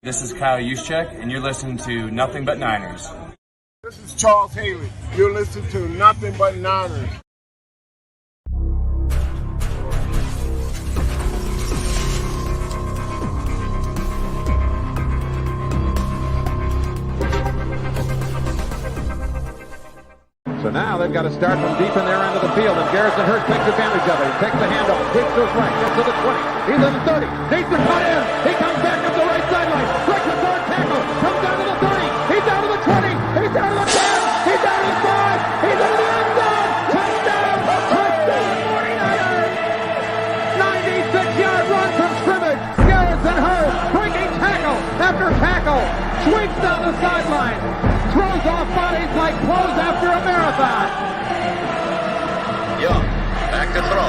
This is Kyle Juszczyk, and you're listening to Nothing But Niners. This is Charles Haley. You're listening to Nothing But Niners. So now they've got to start from deep in their end of the field, and Garrison Hurst takes advantage of it. He takes the handoff, takes to his right, gets to the 20. He's in the 30, needs to cut in. He comes back up the right sideline, breaks the third tackle, comes down to the 30. He's down to the 20. He's down to the 10. He's down to the 5. He's into the end zone. Touchdown! Touchdown! 49ers! 96-yard run from scrimmage. Garrison Hurst breaking tackle after tackle, sweeps down the sideline. Throws off bodies like clothes after a marathon. Young, back to throw.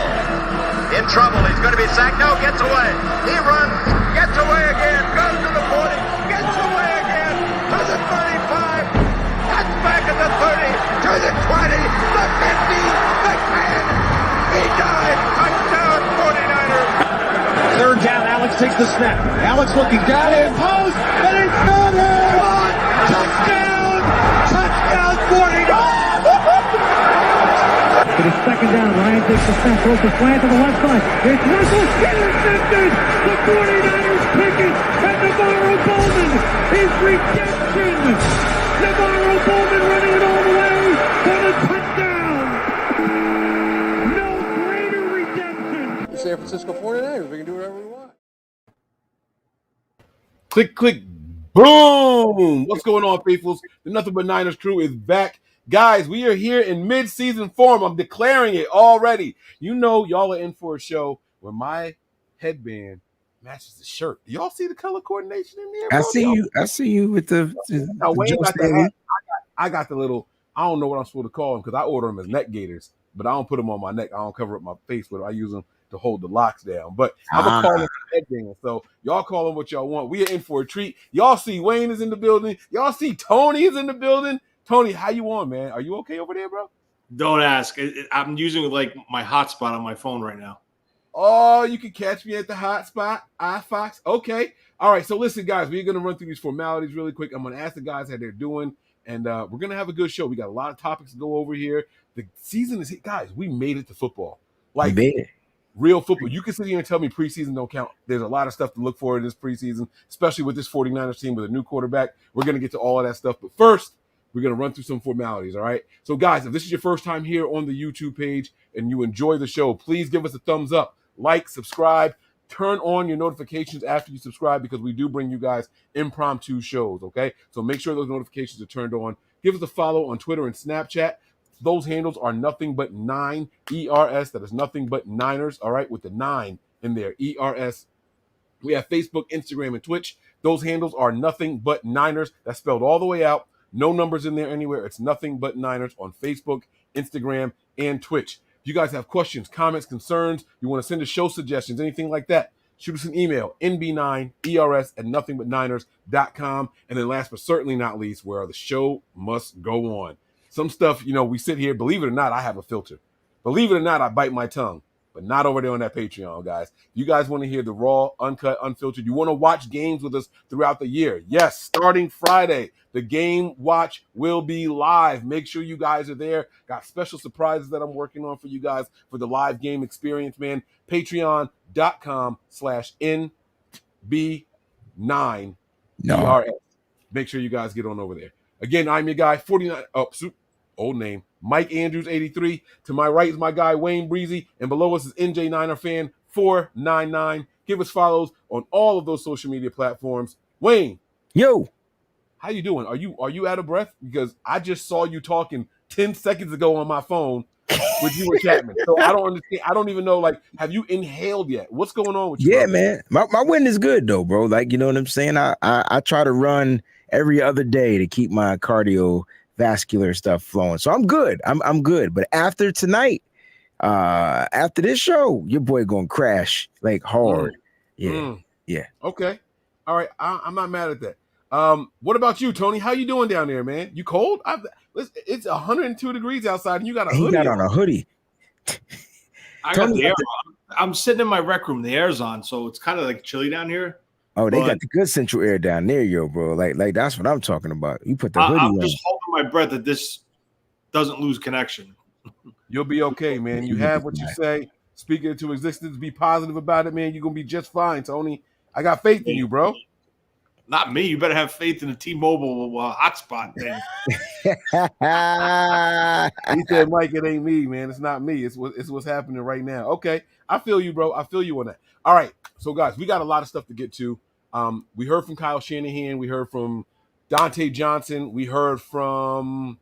In trouble, he's going to be sacked. No, gets away. He runs, gets away again, goes to the 40, gets away again, to the 35, cuts back at the 30, to the 20, the 50, the 10. He died. Touchdown, 49ers. Third down, Alex takes the snap. Alex looking down in post, and it's got it! Touchdown! Touchdown, 49ers! It is second down. Ryan takes the snap, throws the slant to the left side. It's Russell, intercepted! The 49ers pick it, and Navarro Bowman is redemption! Navarro Bowman running it all the way for the touchdown! No greater redemption! The San Francisco 49ers, we can do whatever we want. Click, click, boom! What's going on, faithfuls? The Nothing But Niners crew is back. Guys, we are here in mid-season form. I'm declaring it already. You know y'all are in for a show where my headband matches the shirt. Do y'all see the color coordination in there, bro? I see you with the Wayne got the hat. I got the little, I don't know what I'm supposed to call them because I order them as neck gaiters, but I don't put them on my neck. I don't cover up my face with them. I use them to hold the locks down. But I'm going to call them headband. So y'all call them what y'all want. We are in for a treat. Y'all see Wayne is in the building. Y'all see Tony is in the building. Tony, how you on, man? Are you okay over there, bro? Don't ask. I'm using like my hotspot on my phone right now. Oh, you can catch me at the hotspot, iFox. Okay. All right. So listen, guys, we're going to run through these formalities really quick. I'm going to ask the guys how they're doing, and we're going to have a good show. We got a lot of topics to go over here. The season is, guys, we made it to football. Like, real football. You can sit here and tell me preseason don't count. There's a lot of stuff to look for in this preseason, especially with this 49ers team with a new quarterback. We're going to get to all of that stuff. But first, we're going to run through some formalities, all right? So, guys, if this is your first time here on the YouTube page and you enjoy the show, please give us a thumbs up, like, subscribe, turn on your notifications after you subscribe because we do bring you guys impromptu shows, okay? So make sure those notifications are turned on. Give us a follow on Twitter and Snapchat. Those handles are Nothing But Nine, ERS. That is Nothing But Niners, all right, with the 9 in there, ERS. We have Facebook, Instagram, and Twitch. Those handles are Nothing But Niners. That's spelled all the way out. No numbers in there anywhere. It's Nothing But Niners on Facebook, Instagram, and Twitch. If you guys have questions, comments, concerns, you want to send us show suggestions, anything like that, shoot us an email, nb9ers@nothingbutniners.com. And then last but certainly not least, where the show must go on. Some stuff, we sit here, believe it or not, I have a filter. Believe it or not, I bite my tongue. But not over there on that Patreon, guys. You guys want to hear the raw, uncut, unfiltered. You want to watch games with us throughout the year. Yes, starting Friday, the Game Watch will be live. Make sure you guys are there. Got special surprises that I'm working on for you guys for the live game experience, man. Patreon.com/NB9ERS. Make sure you guys get on over there. Again, I'm your guy, 49. Old name, Mike Andrews, 83. To my right is my guy, Wayne Breezy. And below us is NJ Niner Fan 499. Give us follows on all of those social media platforms. Wayne. Yo. How you doing? Are you out of breath? Because I just saw you talking 10 seconds ago on my phone with you and Chapman. So I don't understand. I don't even know, have you inhaled yet? What's going on with you? Yeah, man. My wind is good, though, bro. You know what I'm saying? I try to run every other day to keep my cardiovascular stuff flowing. So I'm good. I'm good. But after tonight, after this show, your boy gonna crash hard. Yeah. Okay. All right. I'm not mad at that. What about you, Tony? How you doing down there, man? You cold? It's 102 degrees outside, and you got a hoodie. He got on a hoodie. I got the air on. I'm sitting in my rec room. The air's on, so it's kind of chilly down here. Oh, they got the good central air down there, yo, bro. Like that's what I'm talking about. You put the hoodie on. I'm just holding my breath that this doesn't lose connection. You'll be okay, man. You have what you say. Speak it into existence. Be positive about it, man. You're gonna be just fine, Tony. I got faith in you, bro. Not me. You better have faith in the T-Mobile hotspot thing. He said, Mike, it ain't me, man. It's not me. It's what's happening right now. Okay. I feel you, bro. I feel you on that. All right. So, guys, we got a lot of stuff to get to. We heard from Kyle Shanahan. We heard from Dante Johnson. We heard from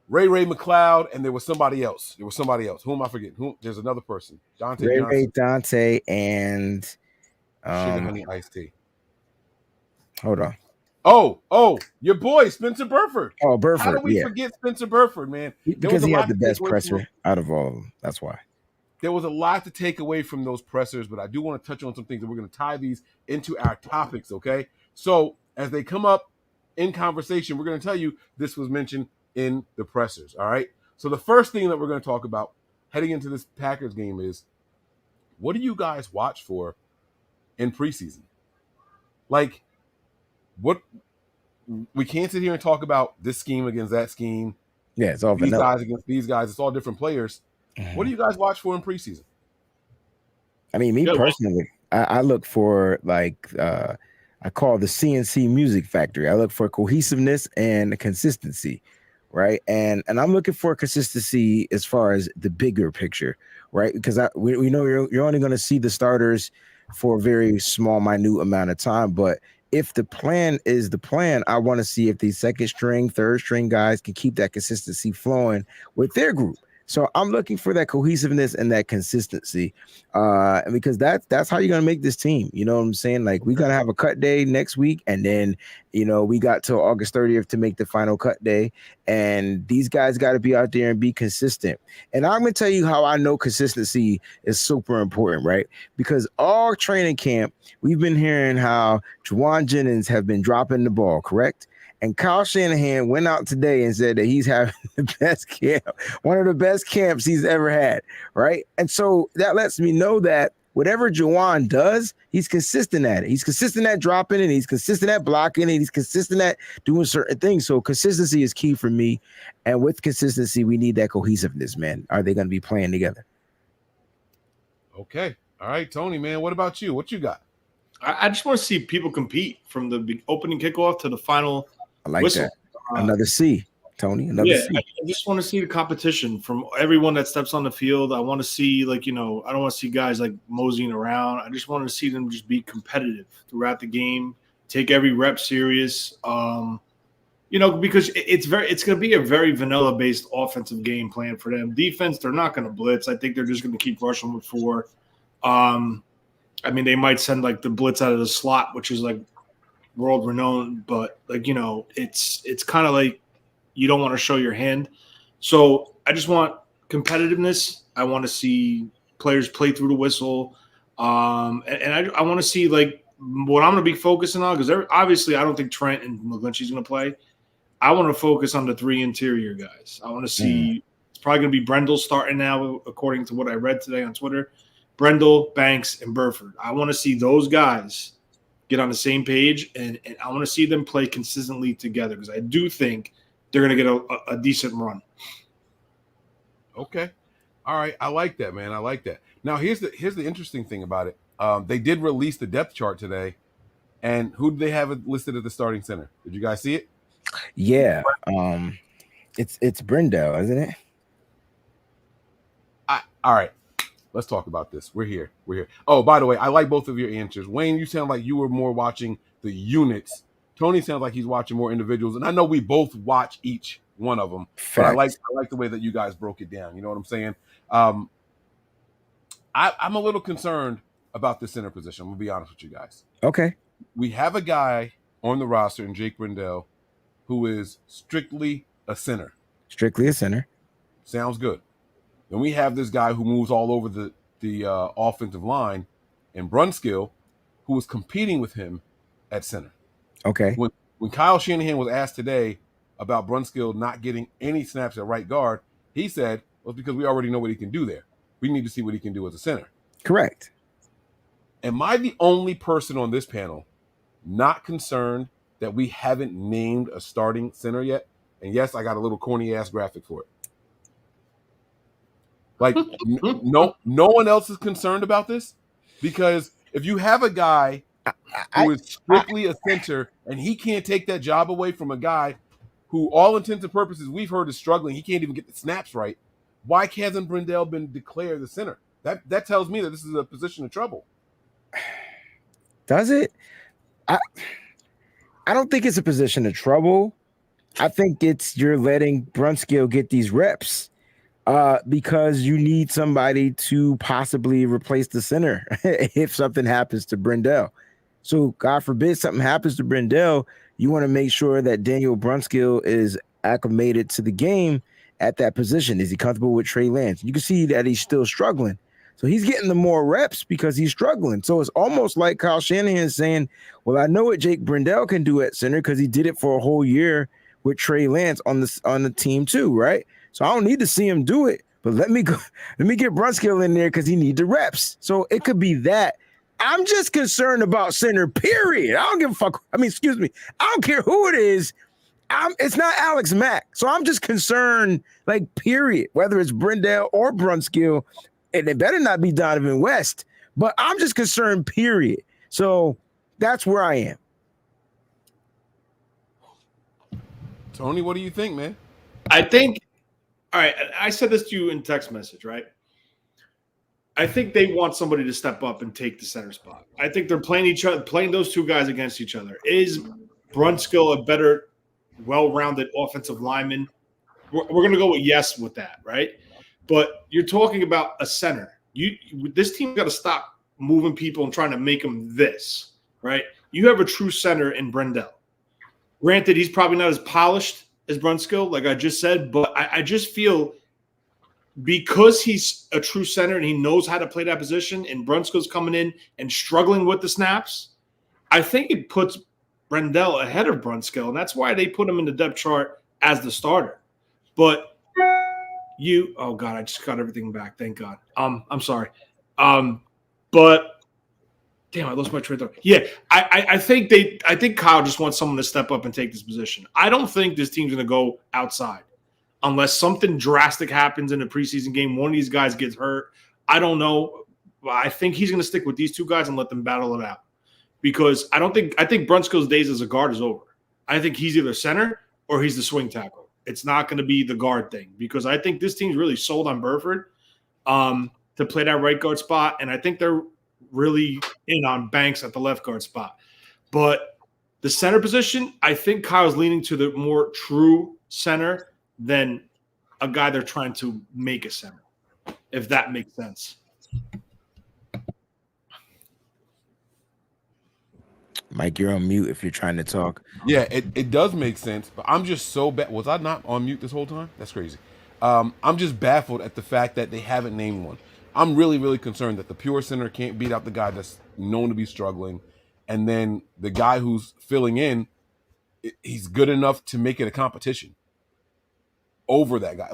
Ray McLeod, and there was somebody else. Who am I forgetting? There's another person. Dante Johnson. Dante, and honey iced tea. Hold on. Oh, your boy, Spencer Burford. Oh, Burford. How do we forget Spencer Burford, man? Because he had the best presser out of all of them. That's why. There was a lot to take away from those pressers, but I do want to touch on some things, and we're going to tie these into our topics, okay? So as they come up in conversation, we're going to tell you this was mentioned in the pressers, all right? So the first thing that we're going to talk about heading into this Packers game is, what do you guys watch for in preseason? Like, what we can't sit here and talk about this scheme against that scheme. Yeah, it's all these guys against these guys. It's all different players. Mm-hmm. What do you guys watch for in preseason? I mean, me personally, I look for I call the CNC music factory. I look for cohesiveness and consistency, right? And I'm looking for consistency as far as the bigger picture, right? Because we know you're only going to see the starters for a very small, minute amount of time, but if the plan is the plan, I want to see if these second string, third string guys can keep that consistency flowing with their group. So I'm looking for that cohesiveness and that consistency, because that's how you're gonna make this team. You know what I'm saying? Like, we're gonna have a cut day next week, and then we got till August 30th to make the final cut day, and these guys got to be out there and be consistent. And I'm gonna tell you how I know consistency is super important, right? Because all training camp, we've been hearing how Juwan Jennings have been dropping the ball, correct? And Kyle Shanahan went out today and said that he's having the best camp, one of the best camps he's ever had, right? And so that lets me know that whatever Juwan does, he's consistent at it. He's consistent at dropping, and he's consistent at blocking, and he's consistent at doing certain things. So consistency is key for me. And with consistency, we need that cohesiveness, man. Are they going to be playing together? Okay. All right, Tony, man, what about you? What you got? I just want to see people compete from the opening kickoff to the final. I like whistle. That. Another C, Tony. Another C. I just want to see the competition from everyone that steps on the field. I want to see, I don't want to see guys like moseying around. I just want to see them just be competitive throughout the game, take every rep serious. Because it's going to be a very vanilla based offensive game plan for them. Defense, they're not going to blitz. I think they're just going to keep rushing with 4. They might send the blitz out of the slot, which is world renowned, but it's kind of like you don't want to show your hand. So I just want competitiveness. I want to see players play through the whistle. And I want to see what I'm going to be focusing on, because obviously I don't think Trent and McGlinchey's going to play. I want to focus on the 3 interior guys. I want to see it's probably going to be Brendel starting now, according to what I read today on Twitter. Brendel, Banks, and Burford. I want to see those guys get on the same page, and I want to see them play consistently together, because I do think they're going to get a decent run. Okay. All right. I like that, man. I like that. Now, here's the interesting thing about it. They did release the depth chart today, and who did they have listed at the starting center? Did you guys see it? Yeah. It's Brendel, isn't it? All right. Let's talk about this. We're here. Oh, by the way, I like both of your answers. Wayne, you sound like you were more watching the units. Tony sounds like he's watching more individuals. And I know we both watch each one of them. But I like the way that you guys broke it down. You know what I'm saying? I'm a little concerned about the center position. I'm going to be honest with you guys. Okay. We have a guy on the roster in Jake Brendel who is strictly a center. Strictly a center. Sounds good. Then we have this guy who moves all over the offensive line in Brunskill, who was competing with him at center. Okay. When Kyle Shanahan was asked today about Brunskill not getting any snaps at right guard, he said, well, it's because we already know what he can do there. We need to see what he can do as a center. Correct. Am I the only person on this panel not concerned that we haven't named a starting center yet? And yes, I got a little corny ass graphic for it. Like no one else is concerned about this, because if you have a guy who is strictly a center and he can't take that job away from a guy who, all intents and purposes, we've heard is struggling, he can't even get the snaps right. Why hasn't Brindell been declared the center? That tells me that this is a position of trouble. Does it? I don't think it's a position of trouble. I think it's you're letting Brunskill get these reps because you need somebody to possibly replace the center if something happens to Brindell. So God forbid something happens to Brindell, you want to make sure that Daniel Brunskill is acclimated to the game at that position. Is he comfortable with Trey Lance? You can see that he's still struggling. So he's getting the more reps because he's struggling. So it's almost like Kyle Shanahan saying, well, I know what Jake Brindell can do at center because he did it for a whole year with Trey Lance on the team too, right? So I don't need to see him do it, but let me get Brunskill in there because he needs the reps. So it could be that. I'm just concerned about center, period. I don't give a fuck. I mean, excuse me. I don't care who it is. It's not Alex Mack. So I'm just concerned, like, period, whether it's Brindell or Brunskill. And it better not be Donovan West, but I'm just concerned, period. So that's where I am. Tony, what do you think, man? I think, all right, I said this to you in text message, right? I think they want somebody to step up and take the center spot. I think they're playing those two guys against each other. Is Brunskill a better, well-rounded offensive lineman? We're going to go with yes with that, right? But you're talking about a center. This team got to stop moving people and trying to make them this, right? You have a true center in Brindell. Granted, he's probably not as polished as Brunskill, like I just said, but I just feel because he's a true center and he knows how to play that position, and Brunskill's coming in and struggling with the snaps, I think it puts Brindell ahead of Brunskill, and that's why they put him in the depth chart as the starter. But oh God, I just got everything back. Thank God. I'm sorry. But damn, I lost my train of thought. Yeah, I think Kyle just wants someone to step up and take this position. I don't think this team's gonna go outside unless something drastic happens in a preseason game. One of these guys gets hurt. I don't know. I think he's gonna stick with these two guys and let them battle it out. Because I think Brunskill's days as a guard is over. I think he's either center or he's the swing tackle. It's not going to be the guard thing, because I think this team's really sold on Burford to play that right guard spot, and I think they're really in on Banks at the left guard spot. But the center position, I think Kyle's leaning to the more true center than a guy they're trying to make a center, if that makes sense. Mike, you're on mute if you're trying to talk. Yeah, it does make sense, but I'm just so bad. Was I not on mute this whole time? That's crazy. I'm just baffled at the fact that they haven't named one. I'm really, really concerned that the pure center can't beat out the guy that's known to be struggling, and then the guy who's filling in, he's good enough to make it a competition over that guy.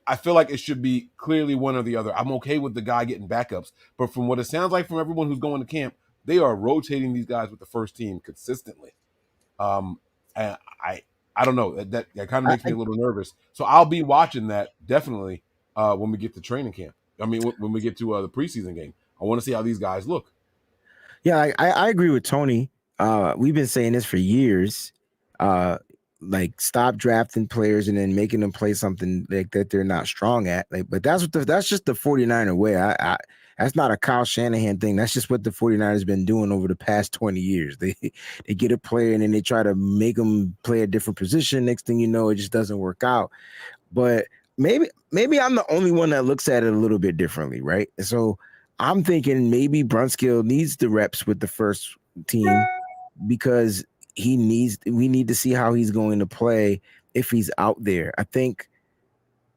I feel like it should be clearly one or the other. I'm okay with the guy getting backups, but from what it sounds like from everyone who's going to camp, they are rotating these guys with the first team consistently. And I don't know. That kind of makes me a little nervous. So I'll be watching that definitely when we get to training camp. I mean, when we get to the preseason game. I want to see how these guys look. Yeah, I agree with Tony. We've been saying this for years. Like, stop drafting players and then making them play something like that they're not strong at. But that's just the 49er way. That's not a Kyle Shanahan thing. That's just what the 49ers been doing over the past 20 years. They get a player and then they try to make them play a different position. Next thing you know, it just doesn't work out. But maybe I'm the only one that looks at it a little bit differently, right? So I'm thinking maybe Brunskill needs the reps with the first team because we need to see how he's going to play if he's out there. I think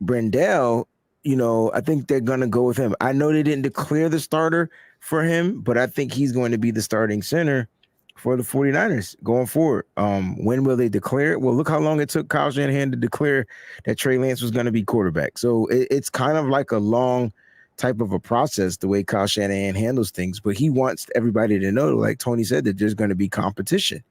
Brindell, I think they're going to go with him. I know they didn't declare the starter for him, but I think he's going to be the starting center for the 49ers going forward. When will they declare it? Well, look how long it took Kyle Shanahan to declare that Trey Lance was going to be quarterback. So it's kind of like a long type of a process the way Kyle Shanahan handles things, but he wants everybody to know, like Tony said, that there's going to be competition.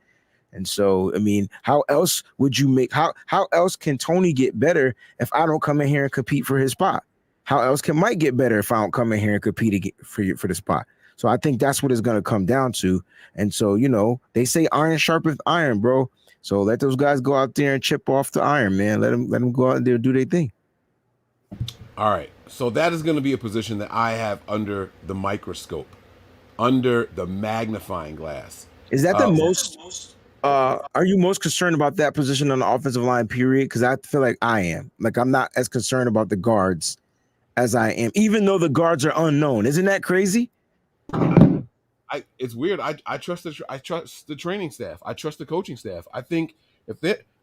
And so, I mean, how else would you make how else can Tony get better if I don't come in here and compete for his spot? How else can Mike get better if I don't come in here and compete for the spot? So I think that's what it's going to come down to. And so, you know, they say iron sharpens iron, bro. So let those guys go out there and chip off the iron, man. Let them go out there and do their thing. All right. So that is going to be a position that I have under the microscope, under the magnifying glass. Is that the most? Are you most concerned about that position on the offensive line, period? Because I feel like I am. Like, I'm not as concerned about the guards as I am, even though the guards are unknown. Isn't that crazy? It's weird. I trust the training staff. I trust the coaching staff. I think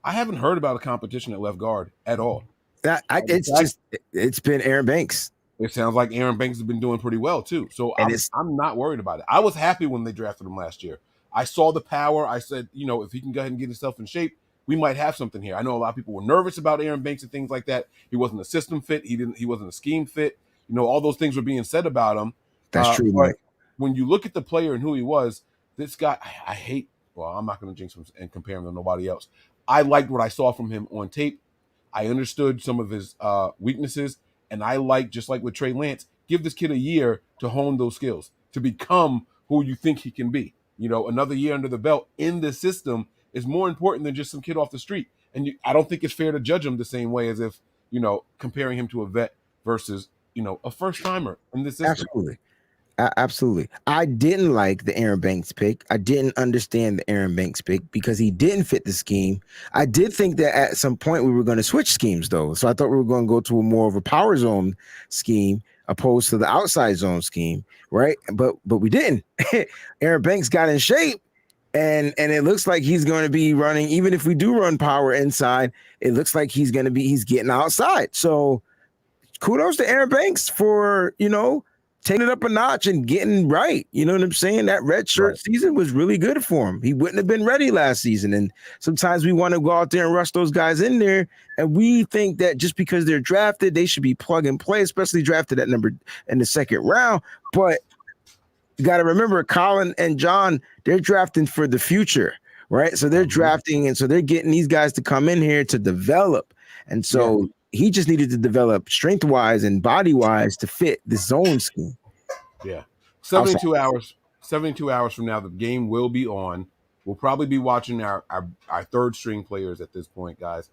I haven't heard about a competition at left guard at all. It's been Aaron Banks. It sounds like Aaron Banks has been doing pretty well too. So I'm not worried about it. I was happy when they drafted him last year. I saw the power. I said, you know, if he can go ahead and get himself in shape, we might have something here. I know a lot of people were nervous about Aaron Banks and things like that. He wasn't a system fit. He wasn't a scheme fit. You know, all those things were being said about him. That's true, Mike. When you look at the player and who he was, this guy, I hate. Well, I'm not going to jinx him and compare him to nobody else. I liked what I saw from him on tape. I understood some of his weaknesses, and I like, just like with Trey Lance, give this kid a year to hone those skills, to become who you think he can be. You know, another year under the belt in this system is more important than just some kid off the street. And I don't think it's fair to judge him the same way as if, you know, comparing him to a vet versus, you know, a first timer in this system. Absolutely. Absolutely. I didn't like the Aaron Banks pick. I didn't understand the Aaron Banks pick because he didn't fit the scheme. I did think that at some point we were going to switch schemes, though. So I thought we were going to go to a more of a power zone scheme opposed to the outside zone scheme, right? But we didn't. Aaron Banks got in shape, and it looks like he's going to be running. Even if we do run power inside, it looks like he's getting outside. So kudos to Aaron Banks for, you know, taking it up a notch and getting right. You know what I'm saying? That red shirt season was really good for him. He wouldn't have been ready last season. And sometimes we want to go out there and rush those guys in there. And we think that just because they're drafted, they should be plug and play, especially drafted at number in the second round. But you got to remember, Colin and John, they're drafting for the future, right? So they're drafting, and so they're getting these guys to come in here to develop. And so he just needed to develop strength-wise and body-wise to fit the zone scheme. Yeah. 72 hours from now, the game will be on. We'll probably be watching our third-string players at this point, guys.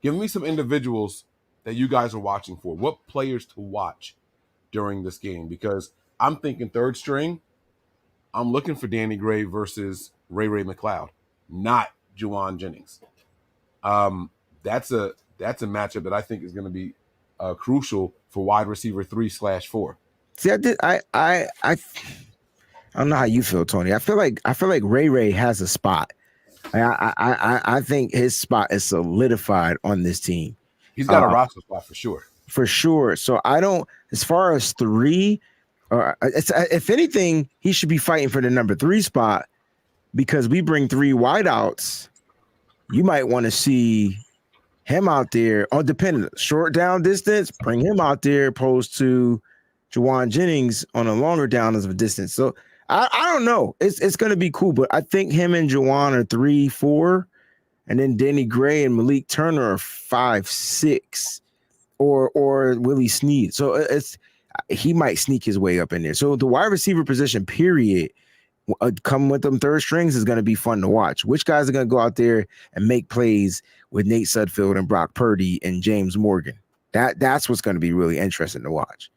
Give me some individuals that you guys are watching for. What players to watch during this game? Because I'm thinking third string, I'm looking for Danny Gray versus Ray McLeod, not Juwan Jennings. That's a matchup that I think is going to be crucial for wide receiver 3/4. See, I don't know how you feel, Tony. I feel like Ray has a spot. I think his spot is solidified on this team. He's got a roster spot for sure. For sure. So I don't, as far as three, or if anything, he should be fighting for the number 3 spot because we bring 3 wideouts. You might want to see him out there on dependent short down distance, bring him out there opposed to Juwan Jennings on a longer down of a distance. So I don't know. It's going to be cool, but I think him and Juwan are 3-4, and then Danny Gray and Malik Turner are 5-6, or Willie Snead. So he might sneak his way up in there. So the wide receiver position, period, come with them third strings is going to be fun to watch. Which guys are going to go out there and make plays with Nate Sudfeld and Brock Purdy and James Morgan? That's what's going to be really interesting to watch.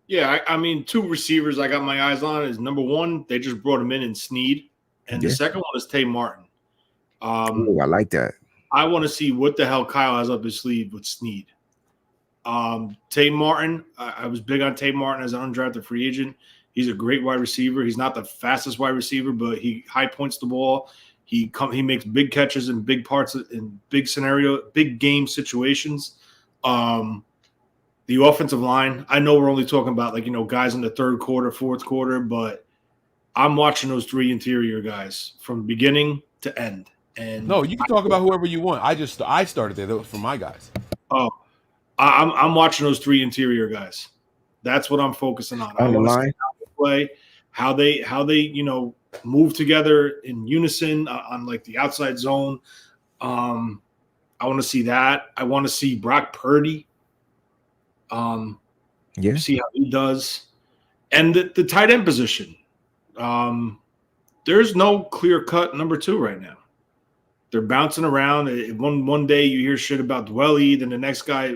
Yeah, I mean, 2 receivers I got my eyes on is number 1, they just brought him in Snead, and the second one is Tay Martin. I like that. I want to see what the hell Kyle has up his sleeve with Snead. Tay Martin, I was big on Tay Martin as an undrafted free agent. He's a great wide receiver. He's not the fastest wide receiver, but he high points the ball. He makes big catches in big parts in big scenario, big game situations. The offensive line, I know we're only talking about guys in the third quarter, fourth quarter, but I'm watching those 3 interior guys from beginning to end. And no, you can talk about whoever you want. I started there. That was for my guys. Oh, I'm watching those three interior guys. That's what I'm focusing on. On the line, how they move together in unison on like the outside zone. I want to see that. I want to see Brock Purdy. See how he does, and the tight end position. There's no clear cut number 2 right now. They're bouncing around. One day you hear shit about Dwelly, then the next guy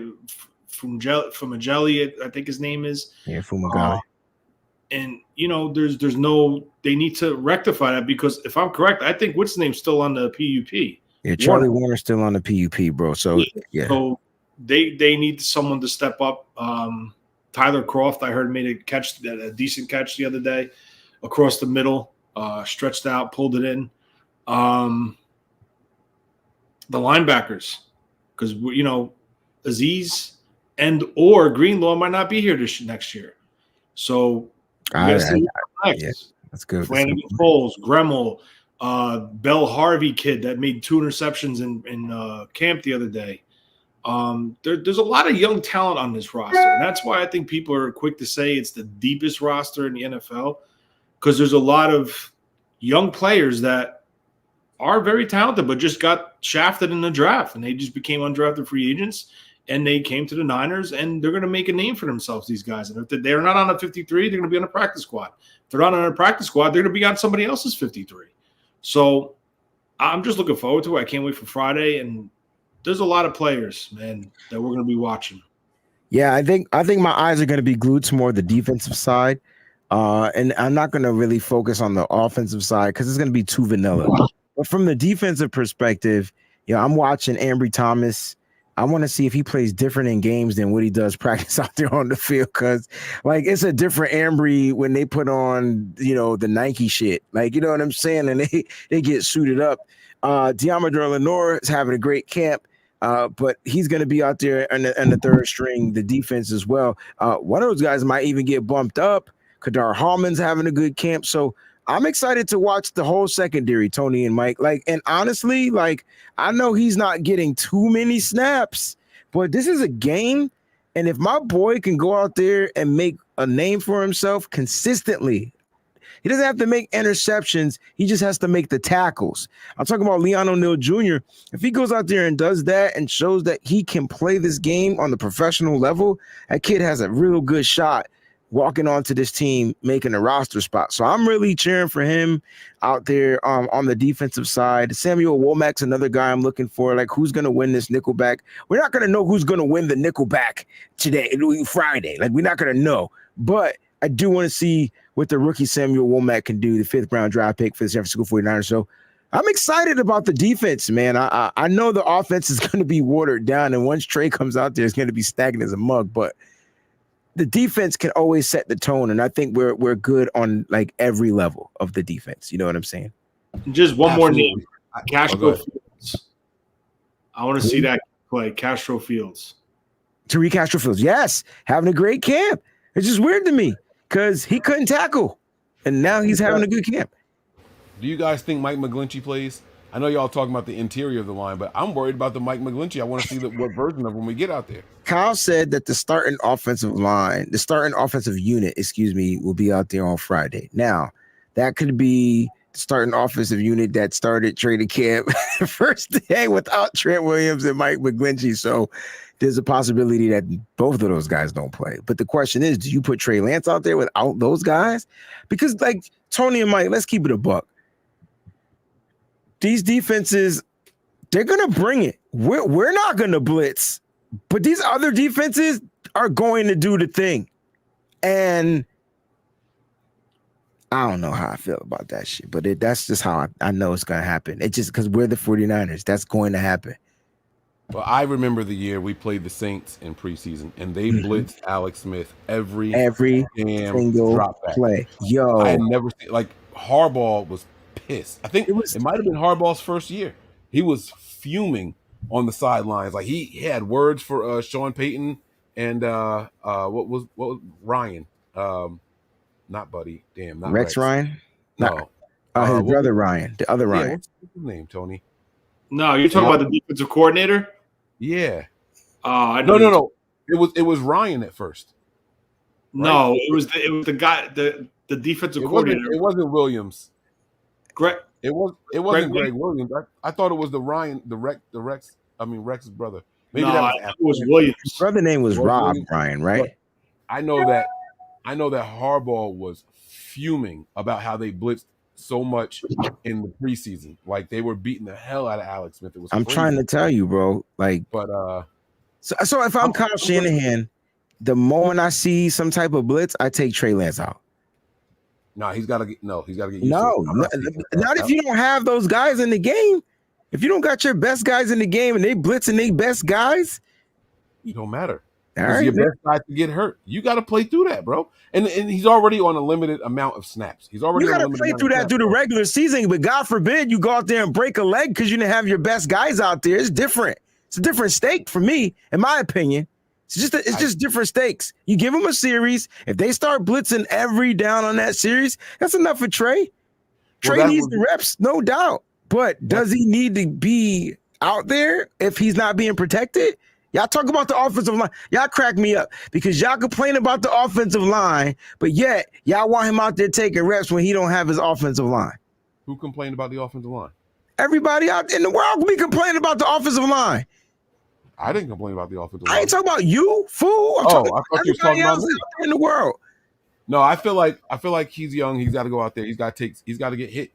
Fumagalli, I think his name is. Yeah, Fumagalli. And there's no. They need to rectify that because if I'm correct, I think what's his name's still on the PUP. Yeah, Charlie Warner's still on the PUP, bro. So yeah. So they need someone to step up. Tyler Croft, I heard, made a decent catch the other day across the middle, stretched out, pulled it in. The linebackers, because Aziz and or Greenlaw might not be here next year. So that's good. Flanagan Foles, Gremmel, Bell Harvey kid that made 2 interceptions in camp the other day. There's a lot of young talent on this roster, and that's why I think people are quick to say it's the deepest roster in the NFL, because there's a lot of young players that are very talented but just got shafted in the draft, and they just became undrafted free agents, and they came to the Niners, and they're going to make a name for themselves, these guys. And if they're not on a 53, they're going to be on a practice squad. If they're not on a practice squad, they're going to be on somebody else's 53. So I'm just looking forward to it. I can't wait for Friday, and there's a lot of players, man, that we're going to be watching. Yeah, I think my eyes are going to be glued to more the defensive side, and I'm not going to really focus on the offensive side because it's going to be too vanilla. But from the defensive perspective, I'm watching Ambry Thomas. I want to see if he plays different in games than what he does practice out there on the field, because like it's a different Ambry when they put on the Nike shit, like what I'm saying, and they get suited up. Deommodore Lenoir is having a great camp. But he's going to be out there in the third string, the defense as well. One of those guys might even get bumped up. Kadar Hallman's having a good camp. So I'm excited to watch the whole secondary, Tony and Mike. And honestly, I know he's not getting too many snaps, but this is a game. And if my boy can go out there and make a name for himself consistently, he doesn't have to make interceptions. He just has to make the tackles. I'm talking about Leon O'Neal Jr. If he goes out there and does that and shows that he can play this game on the professional level, that kid has a real good shot walking onto this team, making a roster spot. So I'm really cheering for him out there on the defensive side. Samuel Womack's another guy I'm looking for. Who's going to win this nickelback? We're not going to know who's going to win the nickelback today, Friday. We're not going to know. But I do want to see what the rookie Samuel Womack can do, the 5th round draft pick for the San Francisco 49ers. So I'm excited about the defense, man. I know the offense is going to be watered down, and once Trey comes out there, it's going to be stagnant as a mug, but the defense can always set the tone, and I think we're good on every level of the defense. You know what I'm saying? Just one more name, Castro Fields. I want to see that play, Castro Fields. Tariq Castro Fields, yes, having a great camp. It's just weird to me because he couldn't tackle, and now he's having a good camp. Do you guys think Mike McGlinchey plays? I know y'all talking about the interior of the line, but I'm worried about the Mike McGlinchey. I want to see what version of him we get out there. Kyle said that the starting offensive unit, will be out there on Friday. Now, that could be the starting offensive unit that started training camp first day without Trent Williams and Mike McGlinchey. So there's a possibility that both of those guys don't play. But the question is, do you put Trey Lance out there without those guys? Because Tony and Mike, let's keep it a buck. These defenses, they're going to bring it. We're not going to blitz, but these other defenses are going to do the thing. And I don't know how I feel about that shit, but that's just how I know it's going to happen. It's just because we're the 49ers. That's going to happen. Well, I remember the year we played the Saints in preseason, and they blitzed Alex Smith every damn single drop back play. Yo, I had never seen Harbaugh was pissed. I think it might have been Harbaugh's first year. He was fuming on the sidelines. He had words for Sean Payton and what was Ryan? Not Buddy. Damn, not Rex Ryan. No, his brother Ryan. The other Ryan. What's his name? Tony. No, you're talking about the defensive coordinator. Yeah. No. It was Ryan at first. Right? No, it was the guy, the defensive coordinator. It wasn't Williams. Greg. It wasn't Greg Williams. I thought it was Rex's brother. Maybe No, that it was Williams. His brother name was Rob Williams. Ryan, right? But I know that Harbaugh was fuming about how they blitzed so much in the preseason. Like they were beating the hell out of Alex Smith. It was I'm crazy. trying to tell you, bro. Like, but so if I'm Kyle Shanahan, the moment I see some type of blitz, I take Trey Lance out. No, he's got to get used to it. Not if you don't have those guys in the game. If you don't got your best guys in the game and they blitzing their best guys, it don't matter. All right, your best guy to get hurt. You got to play through that, bro. And he's already on a limited amount of snaps. He's already. You got to play through that through the regular season, but God forbid you go out there and break a leg because you didn't have your best guys out there. It's different. It's a different stake for me, in my opinion. It's just different stakes. You give them a series. If they start blitzing every down on that series, that's enough for Trey. Trey needs the reps, no doubt. But does he need to be out there if he's not being protected? Y'all talk about the offensive line. Y'all crack me up because y'all complain about the offensive line, but yet y'all want him out there taking reps when he don't have his offensive line. Who complained about the offensive line? Everybody out in the world will be complaining about the offentive line. I didn't complain about the offensive line. I ain't talking about you, fool. I thought you were talking about me. In the world. No, I feel like he's young. He's got to go out there. He's got to get hit.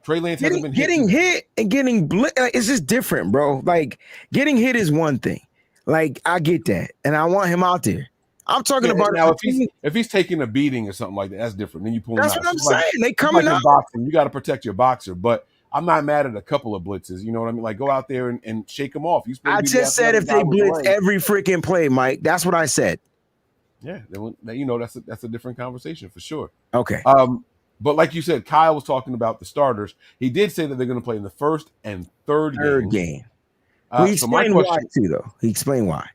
Trey Lance hasn't been getting hit and getting it's just different, bro. Like getting hit is one thing. Like I get that, and I want him out there. I'm talking about now if he's taking a beating or something like that, that's different. Then you pull him out. That's what I'm saying. They coming out. Boxing, you got to protect your boxer, but I'm not mad at a couple of blitzes. You know what I mean? Like go out there and shake them off. I just said if they blitz every freaking play, Mike. That's what I said. Yeah, that's a different conversation for sure. Okay. But like you said, Kyle was talking about the starters. He did say that they're going to play in the first and third game. He explained why too, though. He explained why.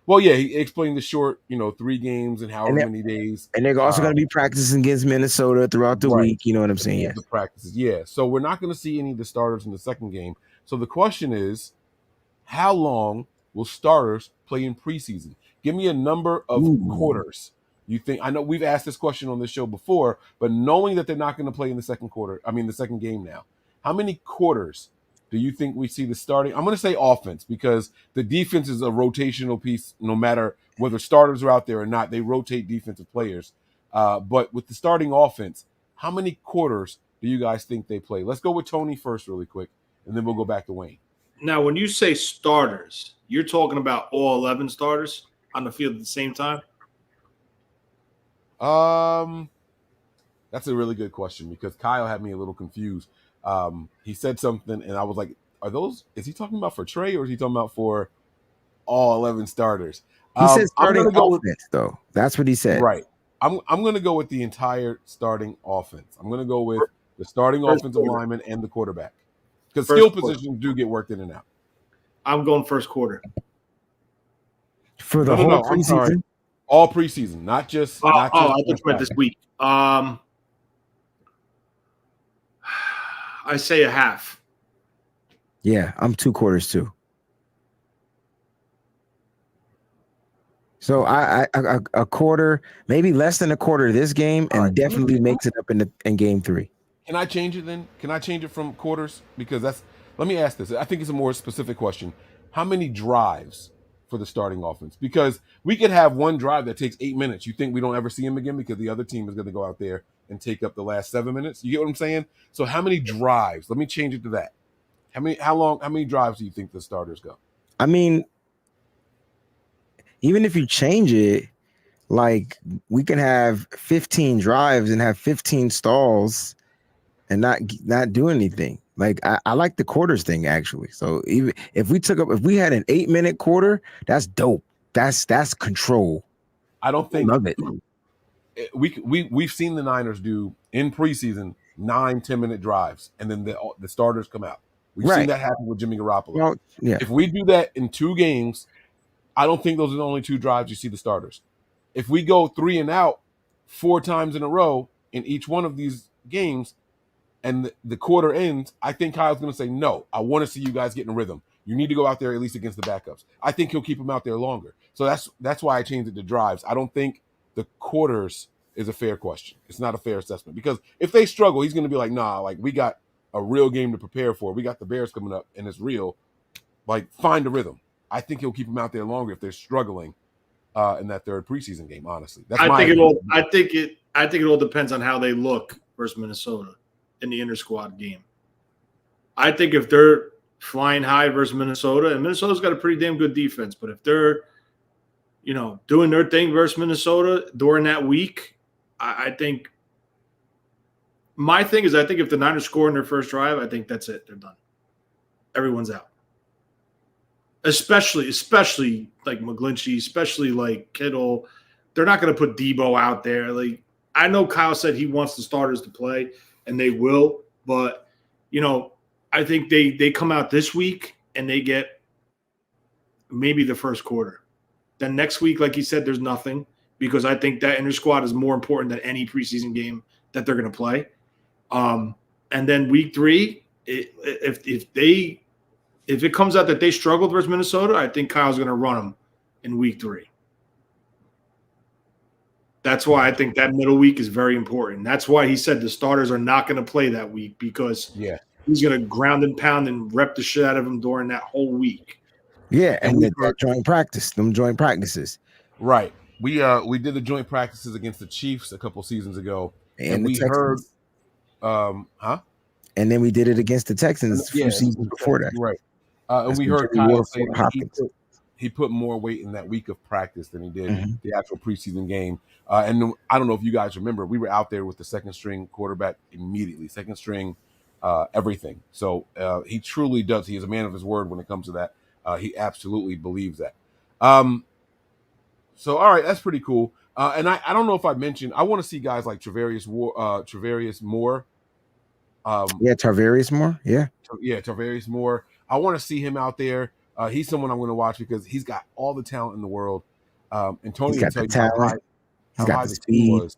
Well, yeah, he explained the short, 3 games and however many days. And they're also going to be practicing against Minnesota throughout the week. You know what I'm saying? Yeah. The practices, yeah. So we're not going to see any of the starters in the second game. So the question is, how long will starters play in preseason? Give me a number of quarters. You think? I know we've asked this question on this show before, but knowing that they're not going to play in the second game now, how many quarters do you think we see the starting? I'm going to say offense because the defense is a rotational piece. No matter whether starters are out there or not, they rotate defensive players. But with the starting offense, how many quarters do you guys think they play? Let's go with Tony first really quick, and then we'll go back to Wayne. Now, when you say starters, you're talking about all 11 starters on the field at the same time? That's a really good question because Kyle had me a little confused. He said something, and I was like, is he talking about for Trey or is he talking about for all 11 starters? He said starting offense, though. That's what he said. Right. I'm going to go with the entire starting offense. I'm going to go with the starting offensive lineman and the quarterback because skill positions do get worked in and out. I'm going first quarter. For the whole preseason? All preseason, not just. I thought you meant this week. I say a half. Yeah, I'm 2 quarters too. So a quarter, maybe less than a quarter this game, and definitely makes it up in game 3. Can I change it then? Can I change it from quarters? Because let me ask this. I think it's a more specific question. How many drives for the starting offense? Because we could have one drive that takes 8 minutes. You think we don't ever see him again because the other team is going to go out there and take up the last 7 minutes? You get what I'm saying? So how many drives? Let me change it to that. How many drives do you think the starters go? I mean, even if you change it, like we can have 15 drives and have 15 stalls and not do anything. Like I like the quarters thing actually. So even if we had an 8-minute quarter, that's dope. That's control. I don't think love it. We've seen the Niners do in preseason 9-10-minute drives, and then the starters come out. We've seen that happen with Jimmy Garoppolo. Well, yeah. If we do that in 2 games, I don't think those are the only 2 drives you see the starters. If we go 3 and out 4 times in a row in each one of these games, and the quarter ends, I think Kyle's going to say, no, I want to see you guys get in rhythm. You need to go out there at least against the backups. I think he'll keep him out there longer. So that's why I changed it to drives. I don't think the quarters is a fair question. It's not a fair assessment because if they struggle, he's going to be like, nah, like we got a real game to prepare for. We got the Bears coming up and it's real. Like find the rhythm. I think he'll keep him out there longer if they're struggling in that third preseason game. Honestly, I think it all depends on how they look versus Minnesota in the inter-squad game. I think if they're flying high versus Minnesota, and Minnesota's got a pretty damn good defense, but if they're, doing their thing versus Minnesota during that week, I think my thing is I think if the Niners score in their first drive, I think that's it. They're done. Everyone's out. Especially like McGlinchey, especially like Kittle. They're not going to put Debo out there. Like I know Kyle said he wants the starters to play, and they will, but I think they come out this week and they get maybe the first quarter. Then next week, like he said, there's nothing because I think that inter squad is more important than any preseason game that they're going to play. And then week 3, if it comes out that they struggled versus Minnesota, I think Kyle's going to run them in week 3. That's why I think that middle week is very important. That's why he said the starters are not going to play that week because he's going to ground and pound and rep the shit out of them during that whole week. Yeah, and that joint practices. Right. We did the joint practices against the Chiefs a couple seasons ago, and we Texans. heard, and then we did it against the Texans a few seasons before that. Right. And we heard Kyle say he put more weight in that week of practice than he did the actual preseason game. And I don't know if you guys remember, we were out there with the second string quarterback immediately, second string everything. So he truly does. He is a man of his word when it comes to that. He absolutely believes that. So, all right, that's pretty cool. And I don't know if I mentioned, I want to see guys like Tarvarius Moore. Tarvarius Moore. Yeah, Tarvarius Moore. I want to see him out there. He's someone I'm going to watch because he's got all the talent in the world. And Tony will tell you how high the speed was.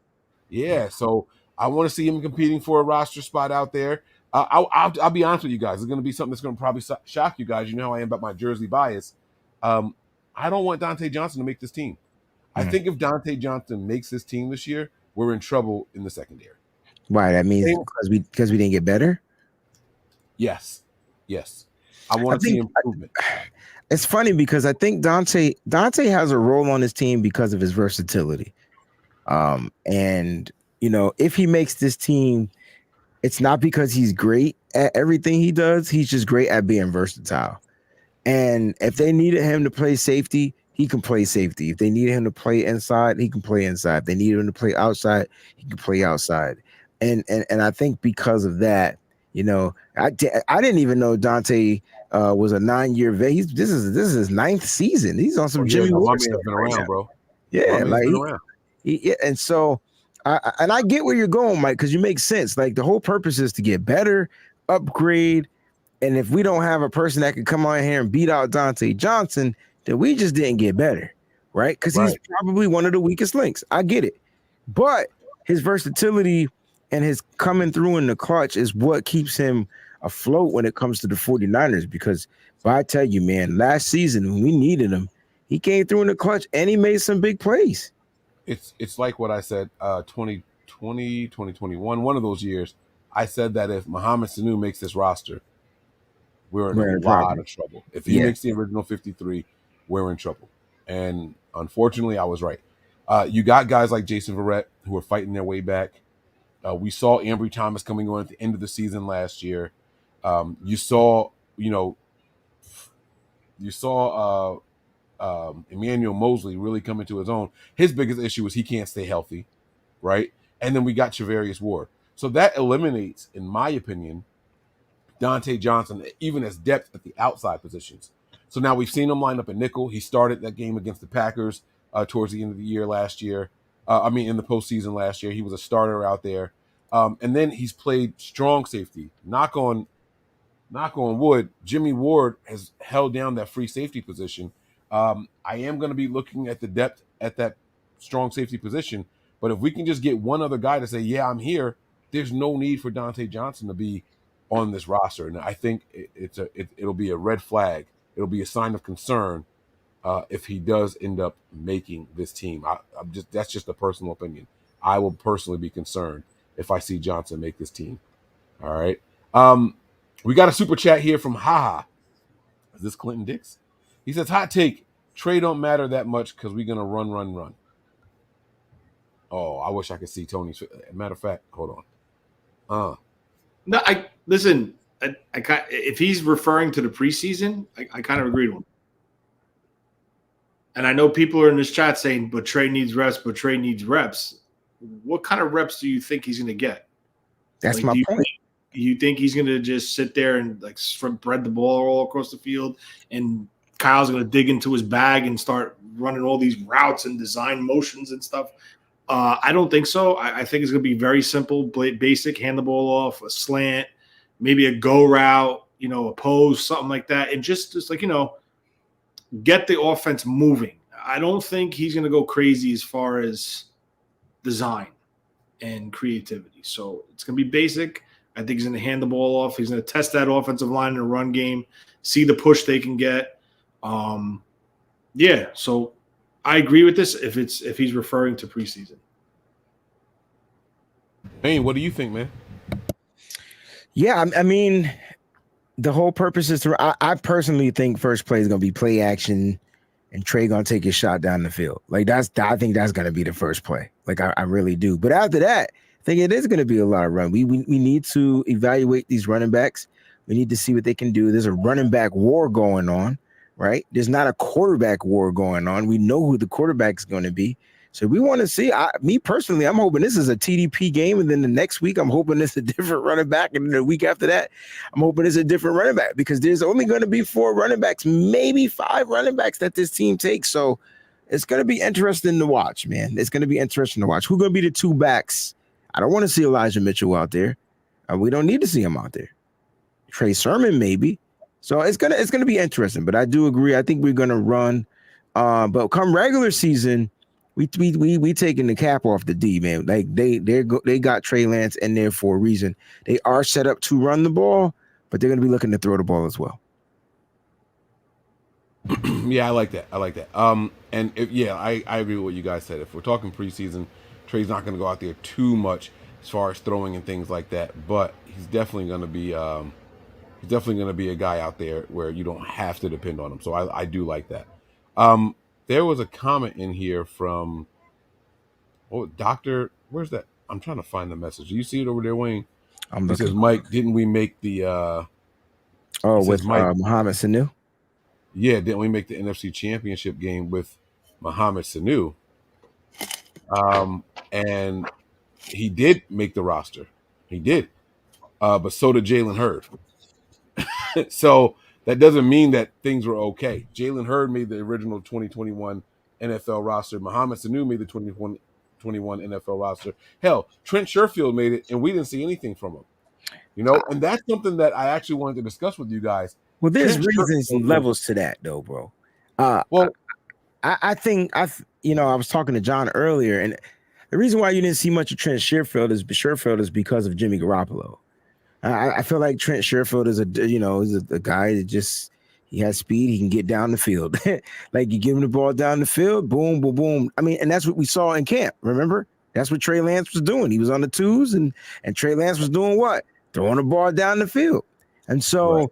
Yeah, so I want to see him competing for a roster spot out there. I'll be honest with you guys. It's going to be something that's going to probably shock you guys. You know how I am about my jersey bias. I don't want Dante Johnson to make this team. I think if Dante Johnson makes this team this year, we're in trouble in the secondary. Why? That means because we didn't get better? Yes. I want to see improvement. It's funny because I think Dante has a role on his team because of his versatility. And if he makes this team, it's not because he's great at everything he does. He's just great at being versatile. And if they needed him to play safety, he can play safety. If they needed him to play inside, he can play inside. If they needed him to play outside, he can play outside. And I think because of that, I didn't even know Dante was a 9-year vet. This is his 9th season. He's on some Jimmy Ward stuff. Been around, bro. Yeah, and so I get where you're going, Mike, because you make sense. Like the whole purpose is to get better, upgrade, and if we don't have a person that can come on here and beat out Dante Johnson, then we just didn't get better, right? Because he's probably one of the weakest links. I get it, but his versatility and his coming through in the clutch is what keeps him afloat when it comes to the 49ers. Because I tell you, man, last season when we needed him, he came through in the clutch and he made some big plays. It's like what I said, 2020, 2021, one of those years. I said that if Mohamed Sanu makes this roster, we're in a lot of trouble. If he makes the original 53, we're in trouble. And unfortunately, I was right. You got guys like Jason Verrett who are fighting their way back. We saw Ambry Thomas coming on at the end of the season last year. You saw Emmanuel Mosley really coming to his own. His biggest issue is he can't stay healthy, right? And then we got Charvarius Ward. So that eliminates, in my opinion, Dante Johnson, even as depth at the outside positions. So now we've seen him line up at nickel. He started that game against the Packers towards the end of the year last year. In the postseason last year. He was a starter out there. And then he's played strong safety. Knock on wood, Jimmy Ward has held down that free safety position. I am going to be looking at the depth at that strong safety position. But if we can just get one other guy to say, yeah, I'm here, there's no need for Dante Johnson to be on this roster. And I think it'll be a red flag it'll be a sign of concern if he does end up making this team. That's just a personal opinion. I will personally be concerned if I see Johnson make this team. All right. We got a super chat here from Haha. Is this Clinton Dix? He says, hot take, Trey don't matter that much because we're going to run. Oh, I wish I could see Tony's. Matter of fact, hold on. No, listen. If he's referring to the preseason, I kind of agree with him. And I know people are in this chat saying, but Trey needs reps. What kind of reps do you think he's going to get? That's my point. You think he's going to just sit there and like spread the ball all across the field, and Kyle's going to dig into his bag and start running all these routes and design motions and stuff? I don't think so. I think it's going to be very simple, basic, hand the ball off, a slant, maybe a go route, a pose, something like that, and just like, get the offense moving. I don't think he's going to go crazy as far as design and creativity. So it's going to be basic. I think he's going to hand the ball off. He's going to test that offensive line in the run game, see the push they can get. So I agree with this if he's referring to preseason. Hey, what do you think, man? Yeah, I mean, the whole purpose is I personally think first play is going to be play action, and Trey going to take his shot down the field. Like I think that's going to be the first play. Like I really do. But after that, I think it is going to be a lot of run. We need to evaluate these running backs. We need to see what they can do. There's a running back war going on, right? There's not a quarterback war going on. We know who the quarterback is going to be. So we want to see. Me personally, I'm hoping this is a TDP game, and then the next week I'm hoping it's a different running back, and then the week after that I'm hoping it's a different running back, because there's only going to be 4 running backs, maybe 5 running backs that this team takes. So it's going to be interesting to watch, man. It's going to be interesting to watch. Who's going to be the 2 backs? I don't want to see Elijah Mitchell out there. We don't need to see him out there. Trey Sermon maybe. So it's gonna be interesting. But I do agree. I think we're gonna run. But come regular season, we taking the cap off the D, man. Like they got Trey Lance in there for a reason. They are set up to run the ball, but they're gonna be looking to throw the ball as well. Yeah, I like that. And I agree with what you guys said. If we're talking preseason, Trey's not going to go out there too much as far as throwing and things like that, but he's definitely going to be a guy out there where you don't have to depend on him. So I do like that. There was a comment in here from Doctor. Where's that? I'm trying to find the message. Do you see it over there, Wayne? It says, Mike, didn't we make the with Mohamed Sanu? Yeah, didn't we make the NFC Championship game with Mohamed Sanu? And he did make the roster. He did. But so did Jalen Hurd. So that doesn't mean that things were okay. Jalen Hurd made the original 2021 NFL roster. Mohamed Sanu made the 2021 NFL roster. Hell, Trent Sherfield made it, and we didn't see anything from him. And that's something that I actually wanted to discuss with you guys. Well, there's reasons and levels to that, though, bro. I think I was talking to John earlier, and the reason why you didn't see much of Trent Sherfield is because of Jimmy Garoppolo. I feel like Trent Sherfield is a guy that just, he has speed. He can get down the field. Like you give him the ball down the field, boom, boom, boom. I mean, and that's what we saw in camp. Remember, that's what Trey Lance was doing. He was on the 2s, and Trey Lance was doing what? Throwing the ball down the field. And so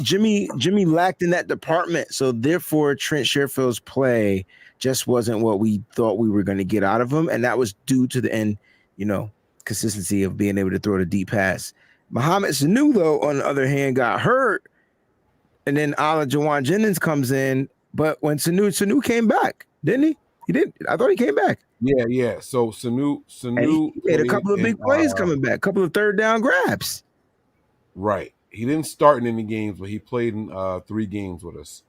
Jimmy lacked in that department. So therefore, Trent Sherfield's play just wasn't what we thought we were going to get out of him, and that was due to the consistency of being able to throw the deep pass. Mohamed Sanu, though, on the other hand, got hurt, and then Jawan Jennings comes in. But when Sanu came back, didn't he? He did. I thought he came back. Yeah. So Sanu had a couple of big plays coming back, a couple of 3rd down grabs. Right. He didn't start in any games, but he played in 3 games with us,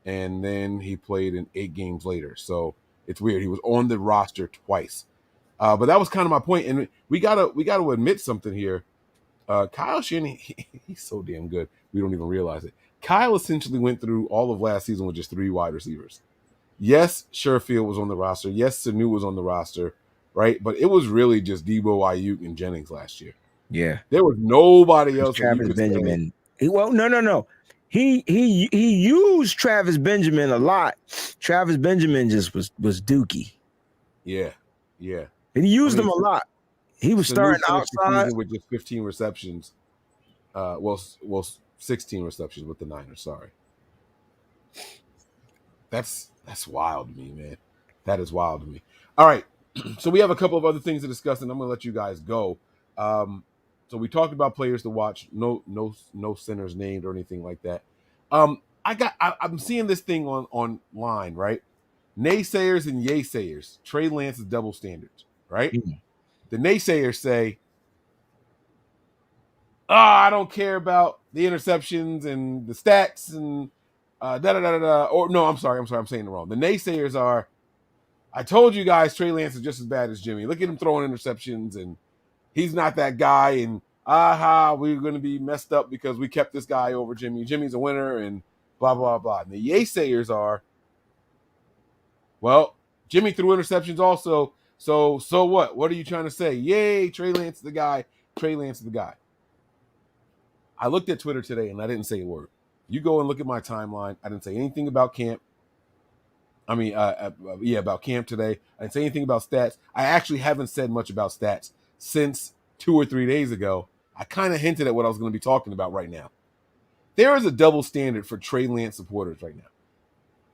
and then he played in 8 games later. So it's weird. He was on the roster twice. But that was kind of my point. And we gotta admit something here. Kyle Shanahan, he's so damn good. We don't even realize it. Kyle essentially went through all of last season with just 3 wide receivers. Yes, Sherfield was on the roster. Yes, Sanu was on the roster, right? But it was really just Debo, Ayuk, and Jennings last year. Yeah. There was nobody else. Travis Benjamin. No. he used Travis Benjamin a lot. Travis Benjamin just was dookie. Yeah, yeah. And he used him a lot. He was starting outside with just 15 receptions. 16 receptions with the Niners. Sorry. That's wild to me, man. That is wild to me. All right. So we have a couple of other things to discuss, and I'm going to let you guys go. So we talked about players to watch. No centers named or anything like that. I'm seeing this thing online, right? Naysayers and Yaysayers. Trey Lance's double standards, right? Mm-hmm. The naysayers say, I don't care about the interceptions and the stats and da-da-da-da-da. Or no, I'm sorry, I'm saying it wrong. The naysayers are, I told you guys Trey Lance is just as bad as Jimmy. Look at him throwing interceptions, and he's not that guy, and we're going to be messed up because we kept this guy over Jimmy. Jimmy's a winner, and blah, blah, blah. And the Yaysayers are, well, Jimmy threw interceptions also, so what? What are you trying to say? Yay, Trey Lance is the guy. Trey Lance is the guy. I looked at Twitter today, and I didn't say a word. You go and look at my timeline. I didn't say anything about camp. About camp today. I didn't say anything about stats. I actually haven't said much about stats since 2 or 3 days ago. I kind of hinted at what I was going to be talking about right now. There is a double standard for Trey Lance supporters right now.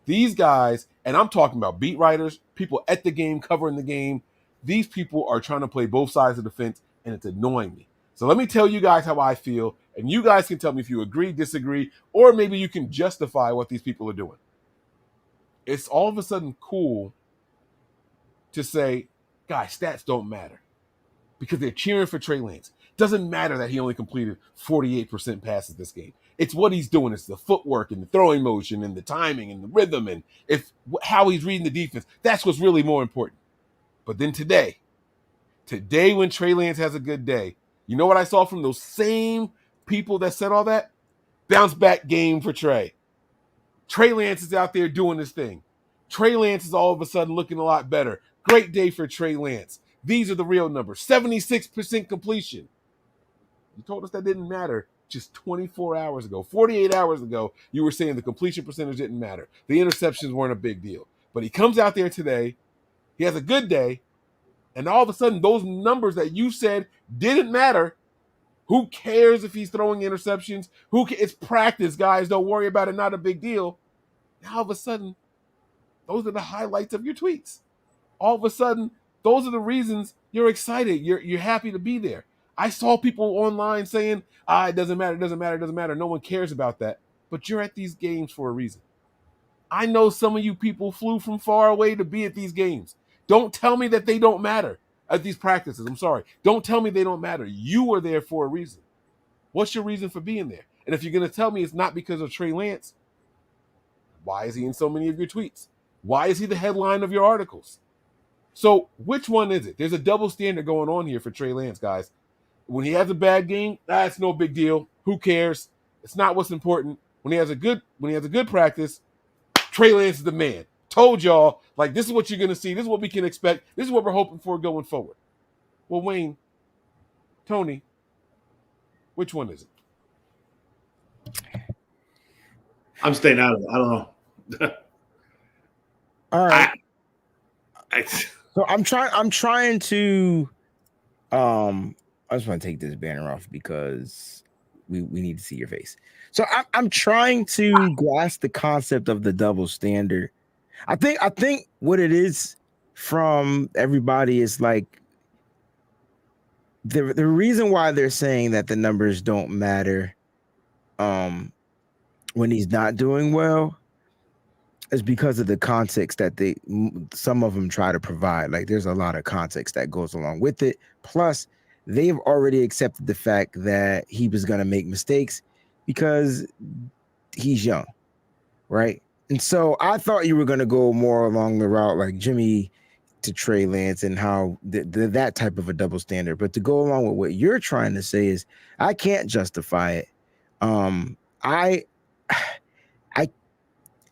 These guys, and I'm talking about beat writers, people at the game, covering the game, these people are trying to play both sides of the fence, and it's annoying me. So let me tell you guys how I feel, and you guys can tell me if you agree, disagree, or maybe you can justify what these people are doing. It's all of a sudden cool to say, guys, stats don't matter because they're cheering for Trey Lance. Doesn't matter that he only completed 48% passes this game. It's what he's doing. It's the footwork and the throwing motion and the timing and the rhythm and how he's reading the defense. That's what's really more important. But then today when Trey Lance has a good day, you know what I saw from those same people that said all that? Bounce back game for Trey. Trey Lance is out there doing his thing. Trey Lance is all of a sudden looking a lot better. Great day for Trey Lance. These are the real numbers. 76% completion. You told us that didn't matter just 24 hours ago. 48 hours ago, you were saying the completion percentage didn't matter. The interceptions weren't a big deal. But he comes out there today, he has a good day, and all of a sudden those numbers that you said didn't matter. Who cares if he's throwing interceptions? It's practice, guys. Don't worry about it. Not a big deal. Now, all of a sudden, those are the highlights of your tweets. All of a sudden, those are the reasons you're excited. You're happy to be there. I saw people online saying, it doesn't matter. No one cares about that. But you're at these games for a reason. I know some of you people flew from far away to be at these games. Don't tell me that they don't matter at these practices. I'm sorry. Don't tell me they don't matter. You were there for a reason. What's your reason for being there? And if you're going to tell me it's not because of Trey Lance, why is he in so many of your tweets? Why is he the headline of your articles? So which one is it? There's a double standard going on here for Trey Lance, guys. When he has a bad game, that's no big deal. Who cares? It's not what's important. When he has a good practice, Trey Lance is the man. Told y'all, like, this is what you're going to see. This is what we can expect. This is what we're hoping for going forward. Well, Wayne, Tony, which one is it? I'm staying out of it. I don't know. All right. So I'm trying to I just want to take this banner off because we need to see your face. So I'm trying to grasp the concept of the double standard. I think what it is from everybody is like the reason why they're saying that the numbers don't matter when he's not doing well is because of the context that some of them try to provide. Like, there's a lot of context that goes along with it. Plus, they've already accepted the fact that he was going to make mistakes because he's young, right? And so I thought you were going to go more along the route like Jimmy to Trey Lance and how that type of a double standard. But to go along with what you're trying to say is I can't justify it.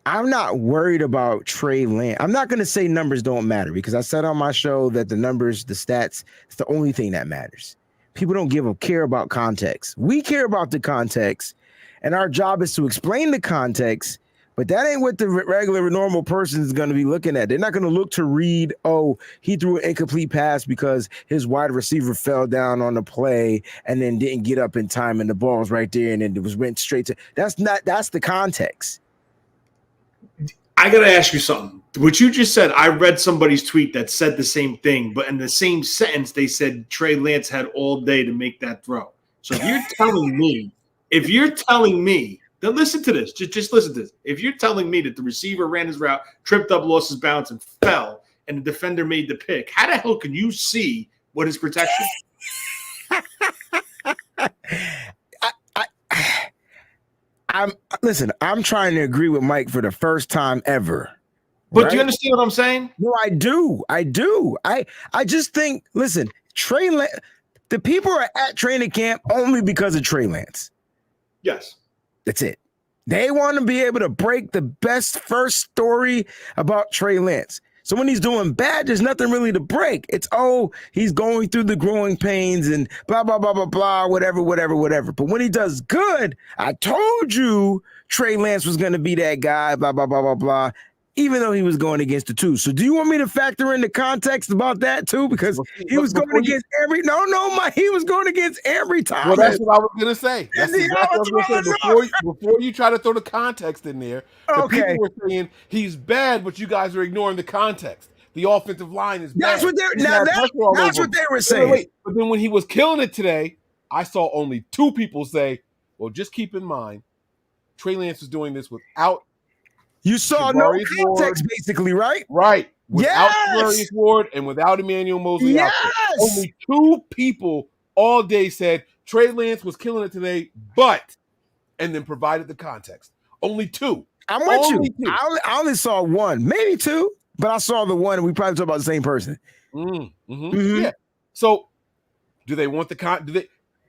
I'm not worried about Trey Lance. I'm not going to say numbers don't matter because I said on my show that the numbers, the stats, it's the only thing that matters. People don't care about context. We care about the context, and our job is to explain the context. But that ain't what the regular normal person is going to be looking at. They're not going to look to read, oh, he threw an incomplete pass because his wide receiver fell down on the play and then didn't get up in time and the ball was right there and then it went straight to. That's the context. I got to ask you something. What you just said, I read somebody's tweet that said the same thing, but in the same sentence, they said Trey Lance had all day to make that throw. So if you're telling me, then listen to this. Just listen to this. If you're telling me that the receiver ran his route, tripped up, lost his balance, and fell, and the defender made the pick, how the hell can you see what is protection? I'm trying to agree with Mike for the first time ever. But right? Do you understand what I'm saying? No, I do. I just think, listen, Trey Lance, the people are at training camp only because of Trey Lance. Yes. That's it. They want to be able to break the best first story about Trey Lance. So when he's doing bad, there's nothing really to break. It's, oh, he's going through the growing pains and blah, blah, blah, blah, blah, whatever. But when he does good, I told you Trey Lance was going to be that guy, blah, blah, blah, blah, blah, even though he was going against the two. So do you want me to factor in the context about that too? Because he was going against every, he was going against every time. Well, that's what I was going to say. That's exactly what I was going to say. Before you try to throw the context in there, the people were saying he's bad, but you guys are ignoring the context. The offensive line is bad. That's what they were saying. Wait. But then when he was killing it today, I saw only two people say, well, just keep in mind, Trey Lance was doing this without you saw no context, basically, right? Right. Without Darius Ward and without Emmanuel Mosley out there. Only two people all day said Trey Lance was killing it today, and then provided the context. Only two. I'm with you. I only saw one, maybe two, but I saw the one, and we probably talk about the same person. Yeah. So, do they want the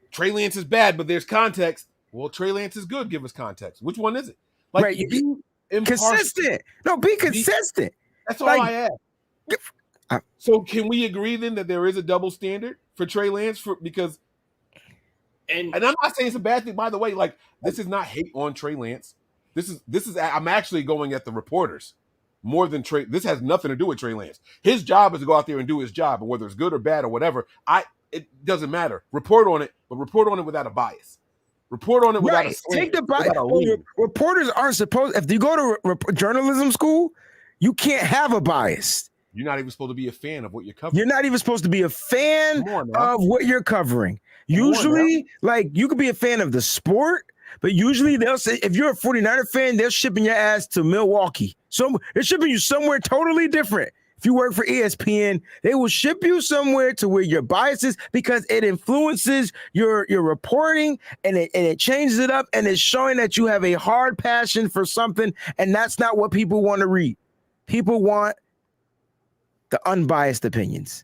Trey Lance is bad, but there's context. Well, Trey Lance is good. Give us context. Which one is it? Like, right. Consistent. No, be consistent. That's all I ask. So can we agree then that there is a double standard for Trey Lance and I'm not saying it's a bad thing, by the way. Like, this is not hate on Trey Lance. This is I'm actually going at the reporters more than Trey. This has nothing to do with Trey Lance. His job is to go out there and do his job, and whether it's good or bad or whatever, it doesn't matter. Report on it, but report on it without a bias. Report on it without a slant. Take the bias. Reporters aren't supposed. If you go to journalism school, you can't have a bias. You're not even supposed to be a fan of what you're covering. You're not even supposed to be a fan of what you're covering. Usually, like, you could be a fan of the sport, but usually they'll say, if you're a 49er fan, they're shipping your ass to Milwaukee. So they're shipping you somewhere totally different. If you work for ESPN, they will ship you somewhere to where your bias is, because it influences your reporting and it changes it up, and it's showing that you have a hard passion for something, and that's not what people want to read. People want the unbiased opinions.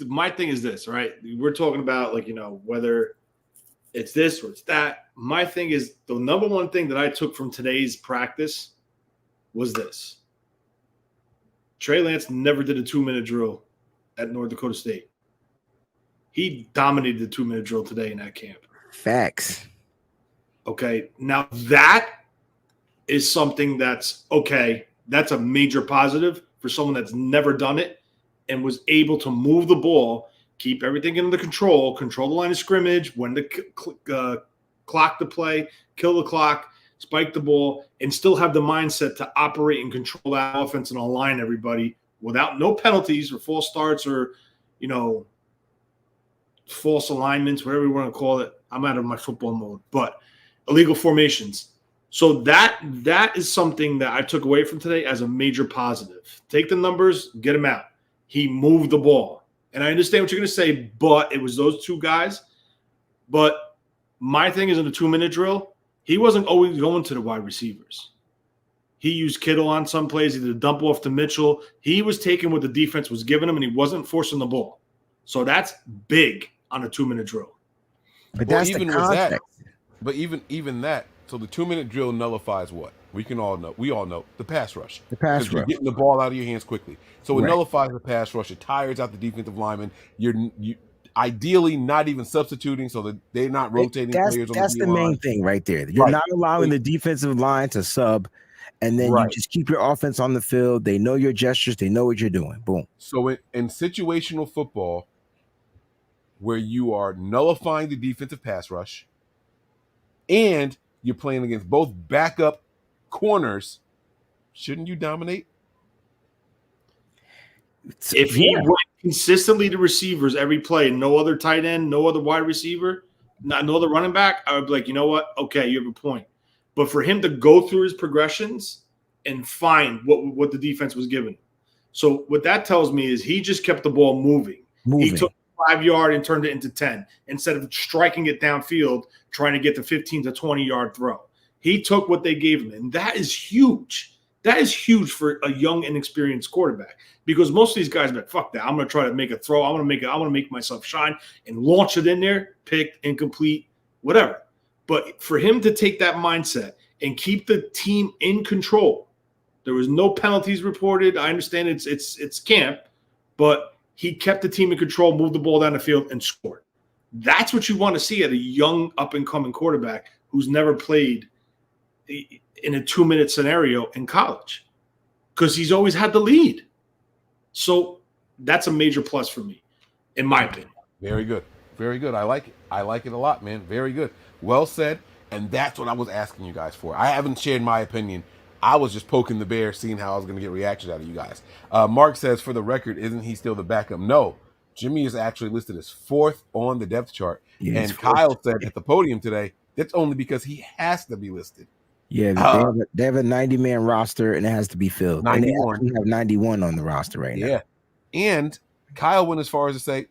My thing is this, right? We're talking about, like, whether it's this or it's that. My thing is, the number one thing that I took from today's practice was this. Trey Lance never did a 2-minute drill at North Dakota State. He dominated the 2-minute drill today in that camp. Facts. Okay. Now that is something that's okay. That's a major positive for someone that's never done it and was able to move the ball, keep everything under control the line of scrimmage, when to clock the play, kill the clock, spike the ball, and still have the mindset to operate and control that offense and align everybody without no penalties or false starts or, false alignments, whatever you want to call it. I'm out of my football mode, but illegal formations. So that is something that I took away from today as a major positive. Take the numbers, get them out. He moved the ball. And I understand what you're going to say, but it was those two guys. But my thing is, in a 2-minute drill, he wasn't always going to the wide receivers. He used Kittle on some plays. He did a dump off to Mitchell. He was taking what the defense was giving him, and he wasn't forcing the ball. So that's big on a 2-minute drill. But that's even the context. But even that. So the 2-minute drill nullifies what? We all know the pass rush. The pass rush. You're getting the ball out of your hands quickly. So it nullifies the pass rush. It tires out the defensive lineman. ideally not even substituting so that they're not rotating players on that's the the D-line. main thing right there. You're not allowing the defensive line to sub, and then you just keep your offense on the field. They know your gestures. They know what you're doing. Boom. So in situational football, where you are nullifying the defensive pass rush and you're playing against both backup corners, shouldn't you dominate? If he went consistently to receivers every play, no other tight end, no other wide receiver, no other running back, I would be like, you know what? Okay, you have a point. But for him to go through his progressions and find what the defense was giving. So what that tells me is he just kept the ball moving. He took 5 yard and turned it into 10 instead of striking it downfield, trying to get the 15 to 20 yard throw. He took what they gave him, and that is huge. That is huge for a young, inexperienced quarterback because most of these guys are like, fuck that. I'm going to try to make a throw. I want to make myself shine and launch it in there, picked, incomplete, whatever. But for him to take that mindset and keep the team in control, there was no penalties reported. I understand it's camp, but he kept the team in control, moved the ball down the field, and scored. That's what you want to see at a young, up-and-coming quarterback who's never played in a 2-minute scenario in college because he's always had the lead. So that's a major plus for me, in my opinion. Very good. Very good. I like it. I like it a lot, man. Very good. Well said. And that's what I was asking you guys for. I haven't shared my opinion. I was just poking the bear, seeing how I was going to get reactions out of you guys. Mark says, for the record, isn't he still the backup? No. Jimmy is actually listed as 4th on the depth chart. Yeah, and Kyle said at the podium today, that's only because he has to be listed. Yeah, they have a 90-man roster, and it has to be filled. 91. And they have 91 on the roster right now. Yeah. And Kyle went as far as to say,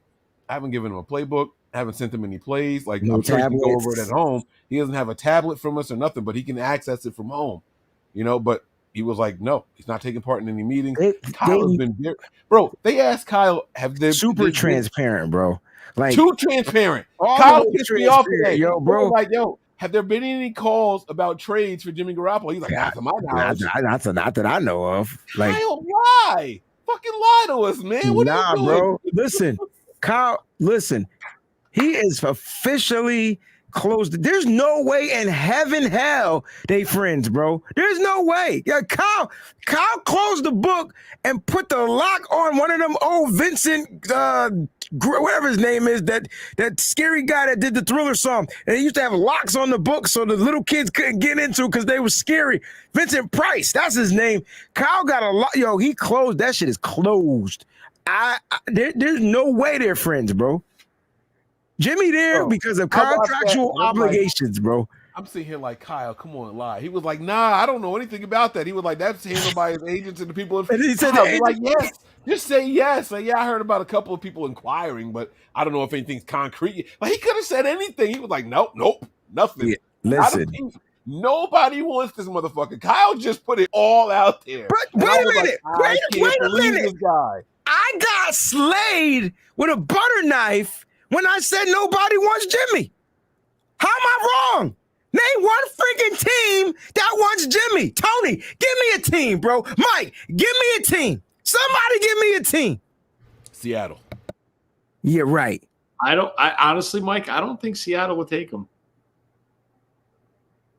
I haven't given him a playbook. I haven't sent him any plays. Like, I'm sure he can go over it at home. He doesn't have a tablet from us or nothing, but he can access it from home. You know, but he was like, no, he's not taking part in any meetings. Kyle has been very, bro. They asked Kyle, have they super transparent, bro? Like too transparent. Kyle pissed me off today, yo, bro. Like, yo, have there been any calls about trades for Jimmy Garoppolo? He's like, not to my knowledge. Not that I know of. Like, Kyle, lie, fucking lie to us, man. What are you doing? Bro. Listen, Kyle. Listen, he is officially closed. There's no way in heaven, hell, they friends, bro. There's no way. Yeah, Kyle closed the book and put the lock on one of them old Vincent, whatever his name is, that scary guy that did the Thriller song. And he used to have locks on the book so the little kids couldn't get into because they were scary. Vincent Price, that's his name. Kyle got a lot. Yo, he closed. That shit is closed. There's no way they're friends, bro. Jimmy there because of contractual obligations, bro. I'm sitting here like, Kyle, come on, lie. He was like, nah, I don't know anything about that. He was like, that's handled by his agents and the people. And he said, like, yes, just say yes. Like, yeah, I heard about a couple of people inquiring, but I don't know if anything's concrete. Like, he could have said anything. He was like, nope, nothing. Yeah, listen. Nobody wants this motherfucker. Kyle just put it all out there. But wait a minute. Wait a minute. I got slayed with a butter knife when I said nobody wants Jimmy. How am I wrong? Name one freaking team that wants Jimmy. Tony, give me a team, bro. Mike, give me a team. Somebody give me a team. Seattle. Yeah, right. I honestly, Mike, I don't think Seattle will take him.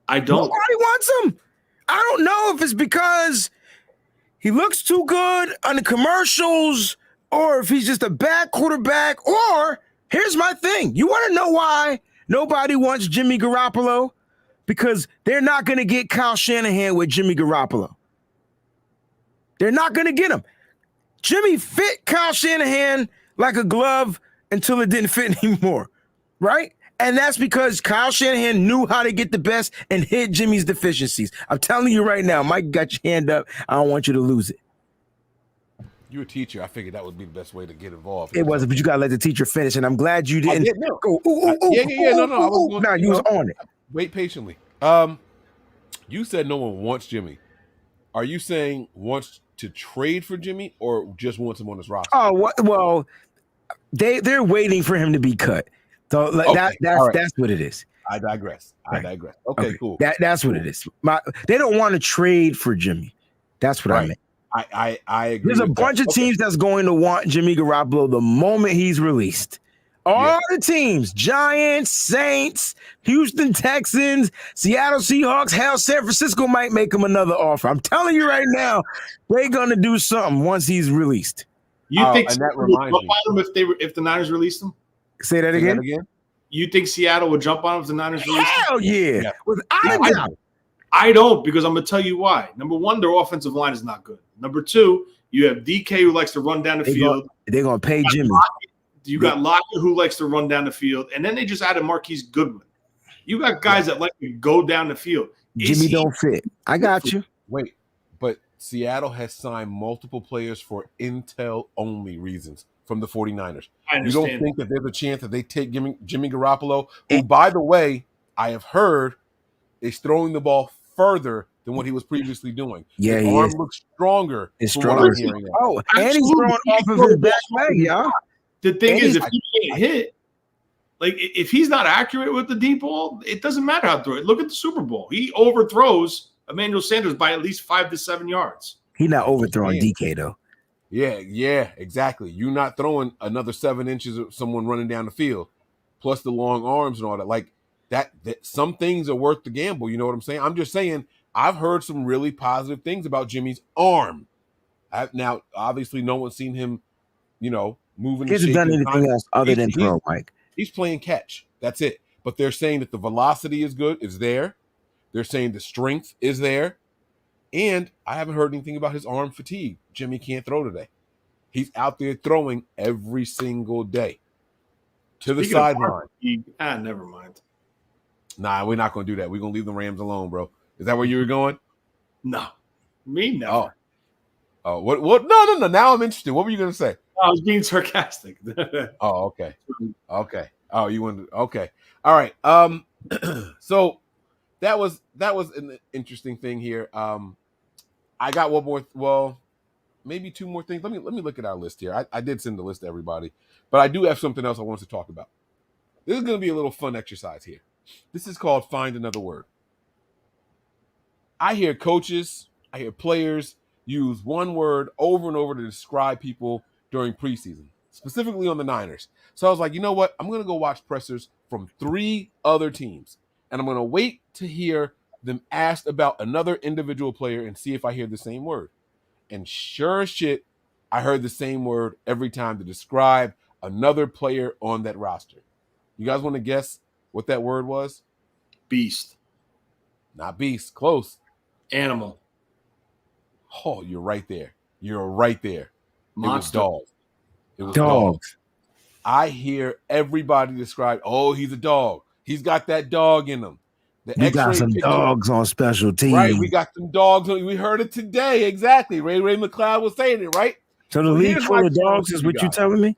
I don't. Nobody wants him. I don't know if it's because he looks too good on the commercials or if he's just a bad quarterback. Or here's my thing. You want to know why nobody wants Jimmy Garoppolo? Because they're not going to get Kyle Shanahan with Jimmy Garoppolo. They're not going to get him. Jimmy fit Kyle Shanahan like a glove until it didn't fit anymore, right? And that's because Kyle Shanahan knew how to get the best and hit Jimmy's deficiencies. I'm telling you right now, Mike got your hand up. I don't want you to lose it. You're a teacher. I figured that would be the best way to get involved. It wasn't, but you got to let the teacher finish, and I'm glad you didn't. No. Go, No, you was on it. Wait patiently. You said no one wants Jimmy. Are you saying wants to trade for Jimmy or just wants him on his roster? Oh, well, they're waiting for him to be cut. So that's what it is. I digress. Okay, cool. That's what it is. They don't want to trade for Jimmy. That's what I meant. I agree. There's a bunch of teams that's going to want Jimmy Garoppolo the moment he's released. All the teams, Giants, Saints, Houston Texans, Seattle Seahawks, hell, San Francisco might make him another offer. I'm telling you right now, they're going to do something once he's released. You think and that Seattle would reminds jump on him if the Niners released him? Say that again? You think Seattle would jump on him if the Niners released him? Hell yeah. Without a doubt. I don't, because I'm going to tell you why. Number one, their offensive line is not good. Number two, you have DK who likes to run down the field. They're going to pay Jimmy. You got Lockett who likes to run down the field, and then they just added Marquise Goodwin. You got guys that like to go down the field. Jimmy don't fit. I got you. Wait, but Seattle has signed multiple players for intel-only reasons from the 49ers. You don't think that there's a chance that they take Jimmy Garoppolo, who, by the way, I have heard is throwing the ball further than what he was previously doing. Yeah, his arm looks stronger. It's stronger. Oh, and he's throwing off of his back leg, y'all. The thing is, if he can't hit, like if he's not accurate with the deep ball, it doesn't matter how to throw it. Look at the Super Bowl. He overthrows Emmanuel Sanders by at least 5 to 7 yards. He's not overthrowing DK, though. Yeah, exactly. You're not throwing another 7 inches of someone running down the field, plus the long arms and all that. Like that some things are worth the gamble. You know what I'm saying? I'm just saying I've heard some really positive things about Jimmy's arm. Now, obviously, no one's seen him, moving. He hasn't done anything else other than throw, Mike. He's playing catch. That's it. But they're saying that the velocity is good, is there. They're saying the strength is there. And I haven't heard anything about his arm fatigue. Jimmy can't throw today. He's out there throwing every single day to the sideline. Never mind. Nah, we're not going to do that. We're going to leave the Rams alone, bro. Is that where you were going? No. Me, no. Oh, what? No. Now I'm interested. What were you going to say? I was being sarcastic. Oh, okay. Oh, you wanted okay. All right. So that was an interesting thing here. I got one more. Well, maybe 2 more things. Let me look at our list here. I did send the list to everybody, but I do have something else I want to talk about. This is going to be a little fun exercise here. This is called Find Another Word. I hear coaches, I hear players use one word over and over to describe people during preseason, specifically on the Niners. So I was like, you know what? I'm going to go watch pressers from 3 other teams, and I'm going to wait to hear them asked about another individual player and see if I hear the same word. And sure as shit, I heard the same word every time to describe another player on that roster. You guys want to guess what that word was? Beast. Not beast. Close. Animal. Oh, you're right there. Monster. It was dogs. I hear everybody describe, he's a dog. He's got that dog in him. We got some dogs on special teams. Right, we got some dogs. We heard it today. Exactly. Ray McLeod was saying it, right? So the league full of dogs is what you telling me?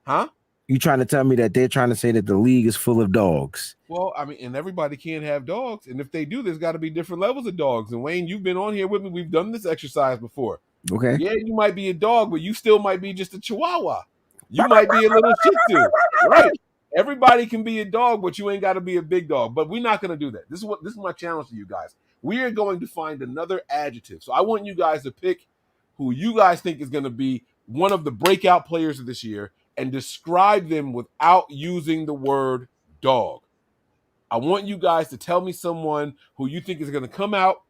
Huh? You trying to tell me that they're trying to say that the league is full of dogs? Well, I mean, and everybody can't have dogs. And if they do, there's got to be different levels of dogs. And Wayne, you've been on here with me. We've done this exercise before. Okay. Yeah, you might be a dog, but you still might be just a chihuahua. You might be a little shih tzu. Right. Everybody can be a dog, but you ain't got to be a big dog. But we're not going to do that. This is my challenge to you guys. We are going to find another adjective. So I want you guys to pick who you guys think is going to be one of the breakout players of this year and describe them without using the word dog. I want you guys to tell me someone who you think is going to come out,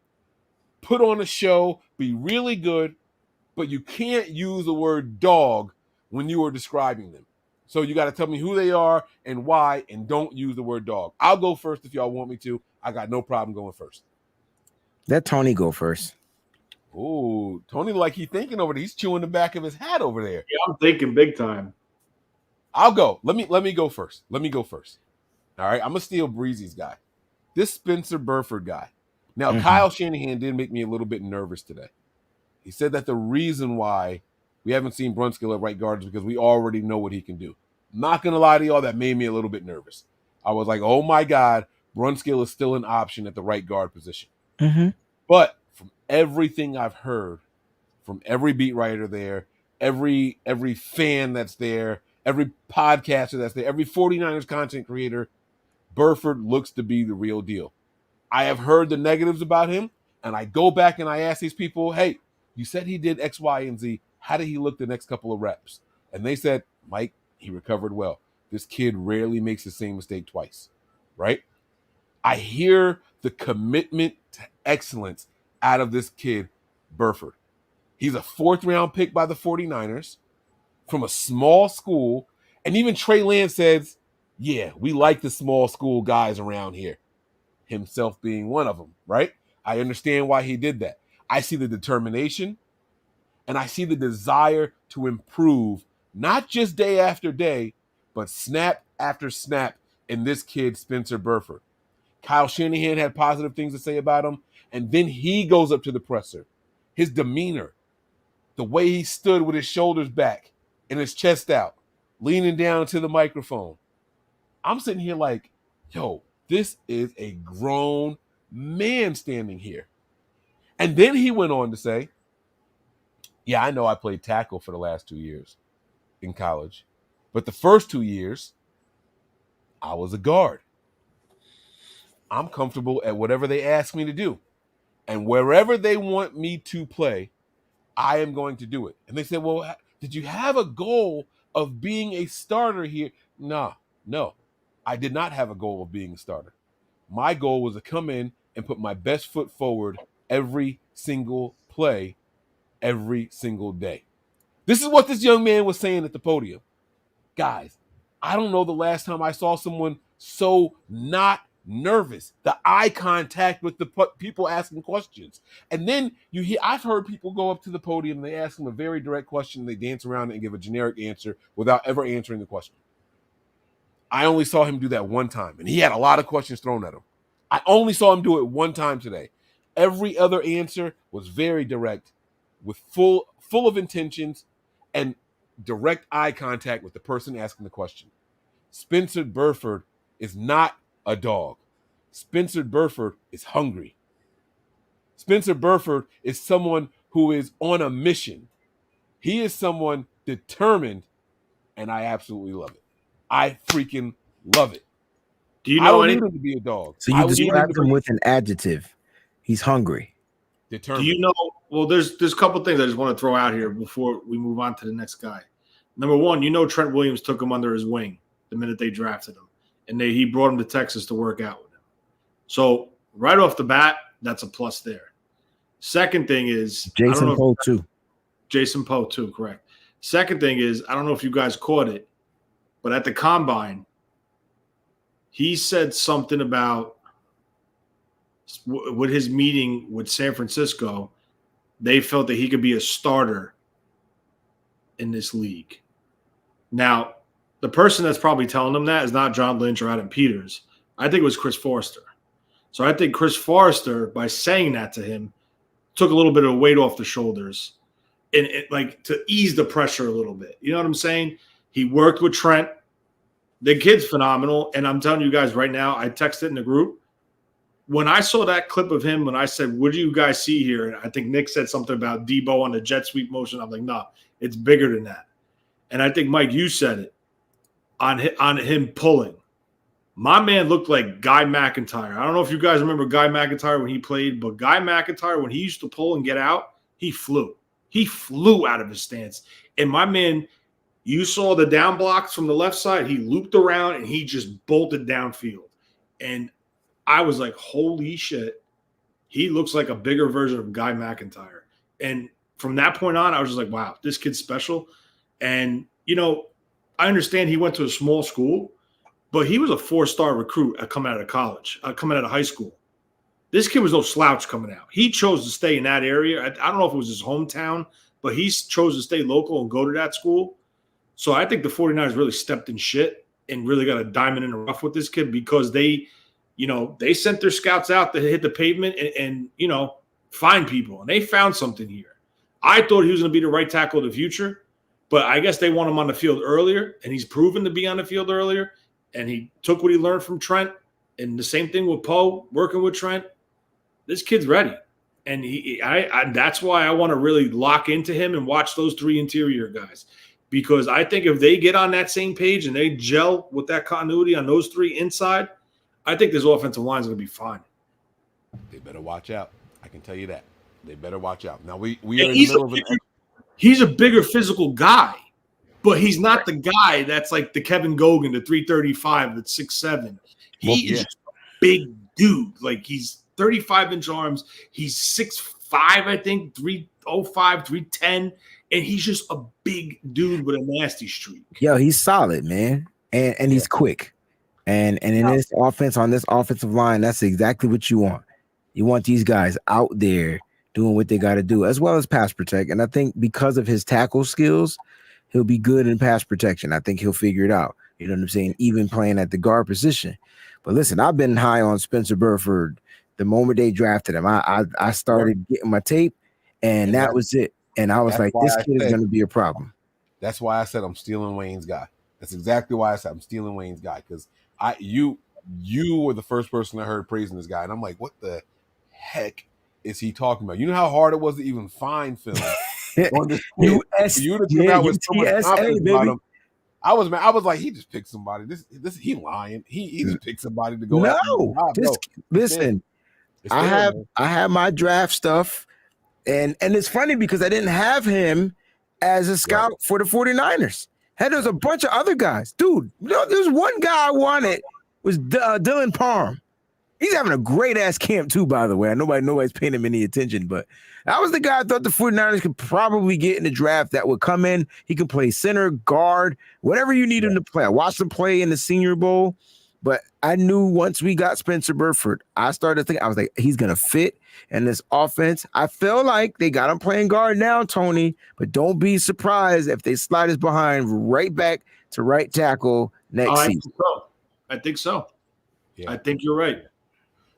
put on a show, be really good, but you can't use the word dog when you are describing them. So you got to tell me who they are and why, and don't use the word dog. I'll go first if y'all want me to. I got no problem going first. Let Tony go first. Oh, Tony, like he's thinking over there. He's chewing the back of his hat over there. Yeah, I'm thinking big time. I'll go. Let me go first. All right, I'm gonna steal Breezy's guy. This Spencer Burford guy. Now, Kyle Shanahan did make me a little bit nervous today. He said that the reason why we haven't seen Brunskill at right guard is because we already know what he can do. I'm not gonna lie to y'all, that made me a little bit nervous. I was like, oh my God, Brunskill is still an option at the right guard position. But from everything I've heard, from every beat writer there, every fan that's there, every podcaster that's there, every 49ers content creator, Burford looks to be the real deal. I have heard the negatives about him, and I go back and I ask these people, hey, you said he did X, Y, and Z. How did he look the next couple of reps? And they said, Mike, he recovered well. this kid rarely makes the same mistake twice, right? I hear the commitment to excellence out of this kid, Burford. He's a 4th-round pick by the 49ers from a small school. And even Trey Lance says, yeah, we like the small school guys around here. Himself being one of them, right? I understand why he did that. I see the determination and I see the desire to improve, not just day after day, but snap after snap in this kid, Spencer Burford. Kyle Shanahan had positive things to say about him, and then he goes up to the presser. His demeanor, the way he stood with his shoulders back and his chest out, leaning down to the microphone. I'm sitting here like, yo, this is a grown man standing here. And then he went on to say, yeah, I know I played tackle for the last 2 years in college, but the first 2 years, I was a guard. I'm comfortable at whatever they ask me to do. And wherever they want me to play, I am going to do it. And they said, well, did you have a goal of being a starter here? No. I did not have a goal of being a starter. My goal was to come in and put my best foot forward every single play, every single day. This is what this young man was saying at the podium. Guys, I don't know the last time I saw someone so not nervous. The eye contact with the people asking questions. And then you hear, I've heard people go up to the podium and they ask them a very direct question. They dance around it and give a generic answer without ever answering the question. I only saw him do that one time, and he had a lot of questions thrown at him. I only saw him do it one time today. Every other answer was very direct, with full of intentions and direct eye contact with the person asking the question. Spencer Burford is not a dog. Spencer Burford is hungry. Spencer Burford is someone who is on a mission. He is someone determined, and I absolutely love it. I freaking love it. Do you I know don't any? need him to be a dog. So you described him with an adjective. He's hungry. Determined. Do you know? Well, there's a couple things I just want to throw out here before we move on to the next guy. Number one, Trent Williams took him under his wing the minute they drafted him, and he brought him to Texas to work out with him. So right off the bat, that's a plus there. Second thing is Jason Poe too. Jason Poe too, correct. Second thing is, I don't know if you guys caught it, but at the combine, he said something about with his meeting with San Francisco, they felt that he could be a starter in this league. Now, the person that's probably telling them that is not John Lynch or Adam Peters. I think it was Chris Forrester. So I think Chris Forrester, by saying that to him, took a little bit of weight off the shoulders and like to ease the pressure a little bit. You know what I'm saying? He worked with Trent. The kid's phenomenal. And I'm telling you guys right now, I texted in the group. When I saw that clip of him, when I said, what do you guys see here? And I think Nick said something about Debo on the jet sweep motion. I'm like, no, it's bigger than that. And I think, Mike, you said it on him pulling. My man looked like Guy McIntyre. I don't know if you guys remember Guy McIntyre when he played, but Guy McIntyre, when he used to pull and get out, he flew. He flew out of his stance. And my man, you saw the down blocks from the left side. He looped around and he just bolted downfield. And I was like, holy shit. He looks like a bigger version of Guy McIntyre. And from that point on, I was just like, wow, this kid's special. And, I understand he went to a small school, but he was a 4-star recruit coming out of college, coming out of high school. This kid was no slouch coming out. He chose to stay in that area. I don't know if it was his hometown, but he chose to stay local and go to that school. So I think the 49ers really stepped in shit and really got a diamond in the rough with this kid because they sent their scouts out to hit the pavement and find people. And they found something here. I thought he was going to be the right tackle of the future, but I guess they want him on the field earlier, and he's proven to be on the field earlier. And he took what he learned from Trent, and the same thing with Poe, working with Trent. This kid's ready. And that's why I want to really lock into him and watch those 3 interior guys. Because I think if they get on that same page and they gel with that continuity on those 3 inside, I think this offensive line is going to be fine. They better watch out. I can tell you that. They better watch out. Now, we are in the middle of an – he's a bigger physical guy. but he's not the guy that's like the Kevin Gogan, the 335, that's 6'7". He is just a big dude. Like he's 35-inch arms. He's 6'5", I think, 305, 310. And he's just a big dude with a nasty streak. Yo, he's solid, man. And he's quick. And in this offense, on this offensive line, that's exactly what you want. You want these guys out there doing what they got to do, as well as pass protect. And I think because of his tackle skills, he'll be good in pass protection. I think he'll figure it out. You know what I'm saying? Even playing at the guard position. But listen, I've been high on Spencer Burford the moment they drafted him. I started getting my tape, and that was it. And I was like, this kid is going to be a problem. That's why I said I'm stealing Wayne's guy. That's exactly why I said I'm stealing Wayne's guy, because you were the first person I heard praising this guy, and I'm like, what the heck is he talking about? You know how hard it was to even find film on this quiz? For you to come out with so much confidence about him. I was mad. I was like, he just picked somebody. This he lying. He just picked somebody to go. Listen, I have my draft stuff, and it's funny because I didn't have him as a scout for the 49ers. Hey, there's a bunch of other guys. Dude, there's one guy I wanted was Dylan Parham. He's having a great-ass camp, too, by the way. Nobody's paying him any attention, but that was the guy I thought the 49ers could probably get in the draft that would come in. He can play center, guard, whatever you need him to play. I watched him play in the Senior Bowl, but I knew once we got Spencer Burford, I started thinking, I was like, he's going to fit in this offense. I feel like they got him playing guard now, Tony, but don't be surprised if they slide us behind right back to right tackle next season. I think so. Yeah. I think you're right.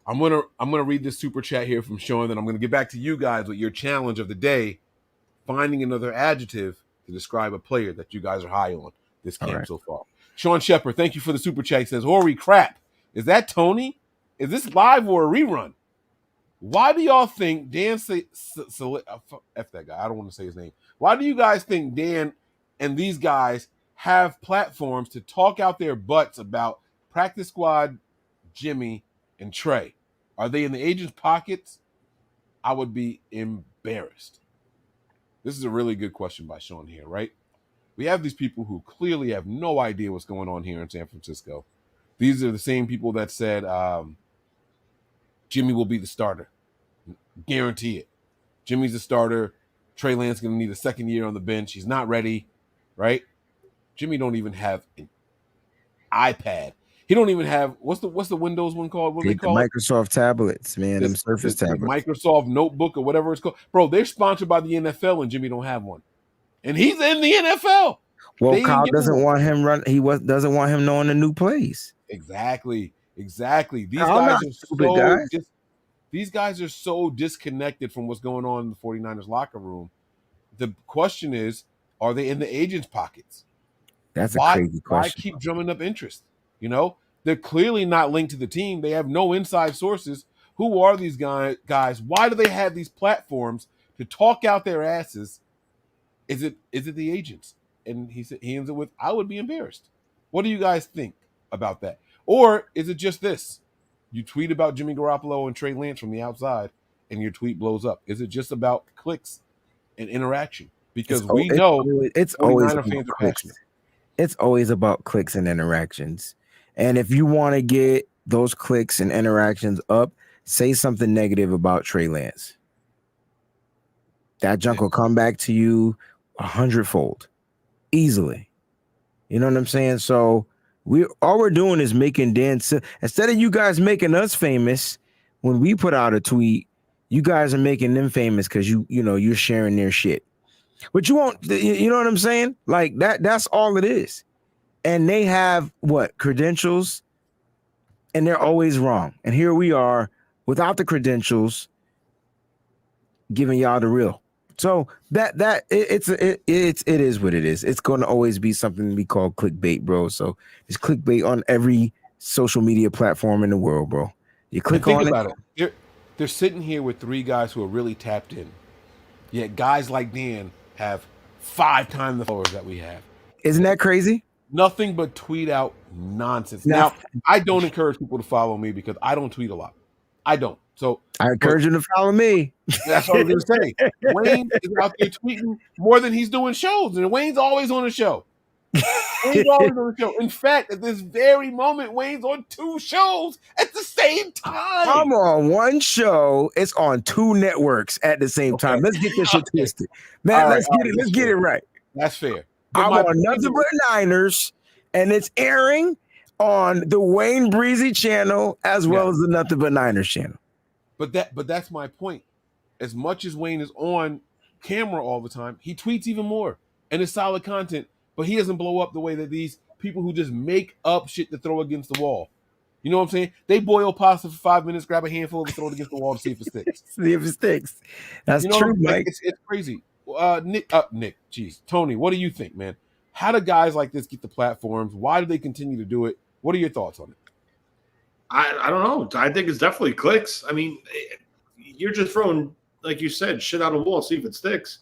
I'm gonna read this super chat here from Sean, then I'm gonna get back to you guys with your challenge of the day, finding another adjective to describe a player that you guys are high on this camp so far. Sean Shepard, thank you for the super chat. He says, holy crap, is that Tony? Is this live or a rerun? Why do y'all think Dan F that guy, I don't want to say his name. Why do you guys think Dan and these guys have platforms to talk out their butts about practice squad Jimmy and Trey? Are they in the agent's pockets? I would be embarrassed. This is a really good question by Sean here, right? We have these people who clearly have no idea what's going on here in San Francisco. These are the same people that said Jimmy will be the starter. Guarantee it. Jimmy's the starter. Trey Lance is going to need a second year on the bench. He's not ready, right? Jimmy don't even have an iPad. He don't even have what's the Windows one called? What do they call it? Microsoft tablets, man. Them Surface tablets. Microsoft notebook or whatever it's called. Bro, they're sponsored by the NFL and Jimmy don't have one. And he's in the NFL. Well, Kyle doesn't want him doesn't want him knowing the new plays. Exactly. These guys are so disconnected from what's going on in the 49ers locker room. The question is, are they in the agent's pockets? That's a crazy question. Why keep drumming up interest? You know, they're clearly not linked to the team. They have no inside sources. Who are these guys? Why do they have these platforms to talk out their asses? Is it the agents? And he ends it with, I would be embarrassed. What do you guys think about that? Or is it just this? You tweet about Jimmy Garoppolo and Trey Lance from the outside, and your tweet blows up. Is it just about clicks and interaction? Because it's always about clicks. It's always about clicks and interactions. And if you want to get those clicks and interactions up, say something negative about Trey Lance. That junk will come back to you 100-fold, easily. You know what I'm saying? So all we're doing is making Dan. Instead of you guys making us famous, when we put out a tweet, you guys are making them famous because you're sharing their shit. But you won't. You know what I'm saying? Like that. That's all it is. And they have credentials, and they're always wrong. And here we are without the credentials, giving y'all the real. So it is what it is. It's going to always be something we call clickbait, bro. So it's clickbait on every social media platform in the world, bro. You click on about it. They're sitting here with three guys who are really tapped in. Yet guys like Dan have 5 times the followers that we have. Isn't that crazy? Nothing but tweet out nonsense. Now, I don't encourage people to follow me because I don't tweet a lot. I don't. So I encourage you to follow me. That's what I was going to say. Wayne is out there tweeting more than he's doing shows, and Wayne's always on a show. Wayne's always on the show. In fact, at this very moment, Wayne's on 2 shows at the same time. I'm on one show. It's on 2 networks at the same time. Let's get this shit twisted, man. Let's get it right. That's fair. I'm on Nothing But Niners, and it's airing on the Wayne Breezy channel as well as the Nothing But Niners channel. But that's my point. As much as Wayne is on camera all the time, he tweets even more, and it's solid content. But he doesn't blow up the way that these people who just make up shit to throw against the wall. You know what I'm saying? They boil pasta for 5 minutes, grab a handful of it, throw it against the wall to see if it sticks. See if it sticks. That's true, Mike. It's crazy. Nick, geez, Tony, what do you think, man? How do guys like this get the platforms? Why do they continue to do it? What are your thoughts on it? I don't know. I think it's definitely clicks. I mean, you're just throwing, like you said, shit out of the wall, see if it sticks.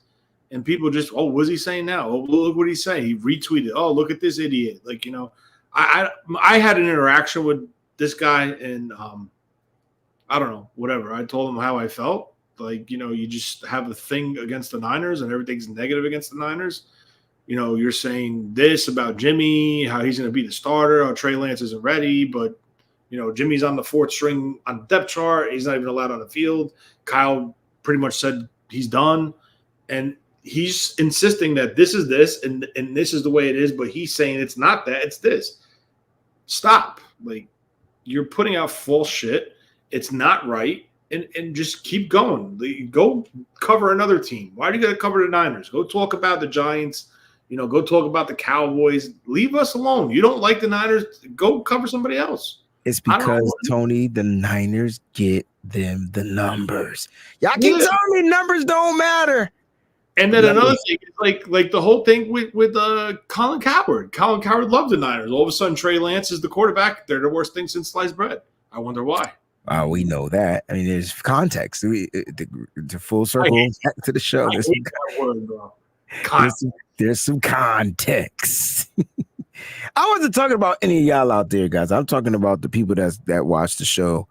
And people just, oh, what's he saying now? Oh, look what he's saying. He retweeted. Oh, look at this idiot. Like, you know, I had an interaction with this guy, and I don't know, whatever. I told him how I felt. Like, you know, you just have a thing against the Niners and everything's negative against the Niners. You know, you're saying this about Jimmy, how he's going to be the starter, how Trey Lance isn't ready, but, you know, Jimmy's on the 4th string on the depth chart. He's not even allowed on the field. Kyle pretty much said he's done. And he's insisting that this is this and this is the way it is, but he's saying it's not that, it's this. Stop. Like, you're putting out false shit. It's not right. And just keep going. Go cover another team. Why do you got to cover the Niners? Go talk about the Giants. You know, go talk about the Cowboys. Leave us alone. You don't like the Niners, go cover somebody else. It's because, Tony, the Niners get them the numbers. Y'all keep telling me numbers don't matter. And then another thing is like the whole thing with Colin Cowherd. Colin Cowherd loved the Niners. All of a sudden, Trey Lance is the quarterback. They're the worst thing since sliced bread. I wonder why. We know that. I mean, there's context. The full circle back to the show. There's some context. I wasn't talking about any of y'all out there, guys. I'm talking about the people that watch the show.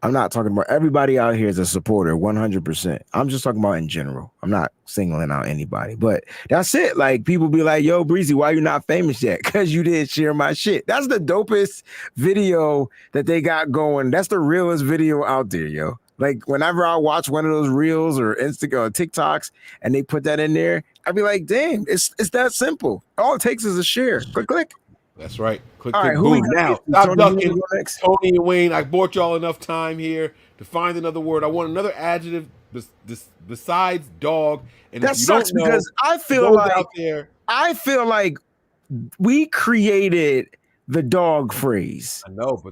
I'm not talking about everybody out here is a supporter, 100%. I'm just talking about in general. I'm not singling out anybody, but that's it. Like, people be like, yo, Breezy, why you not famous yet? Because you didn't share my shit. That's the dopest video that they got going. That's the realest video out there, yo. Like, whenever I watch one of those reels or Instagram or TikToks and they put that in there, I'd be like, damn, it's that simple. All it takes is a share. Click. That's right. Click, all click, right, boom. Now, stop ducking. Tony and Wayne, I bought y'all enough time here to find another word. I want another adjective besides dog. And that sucks because I feel like we created the dog phrase. I know,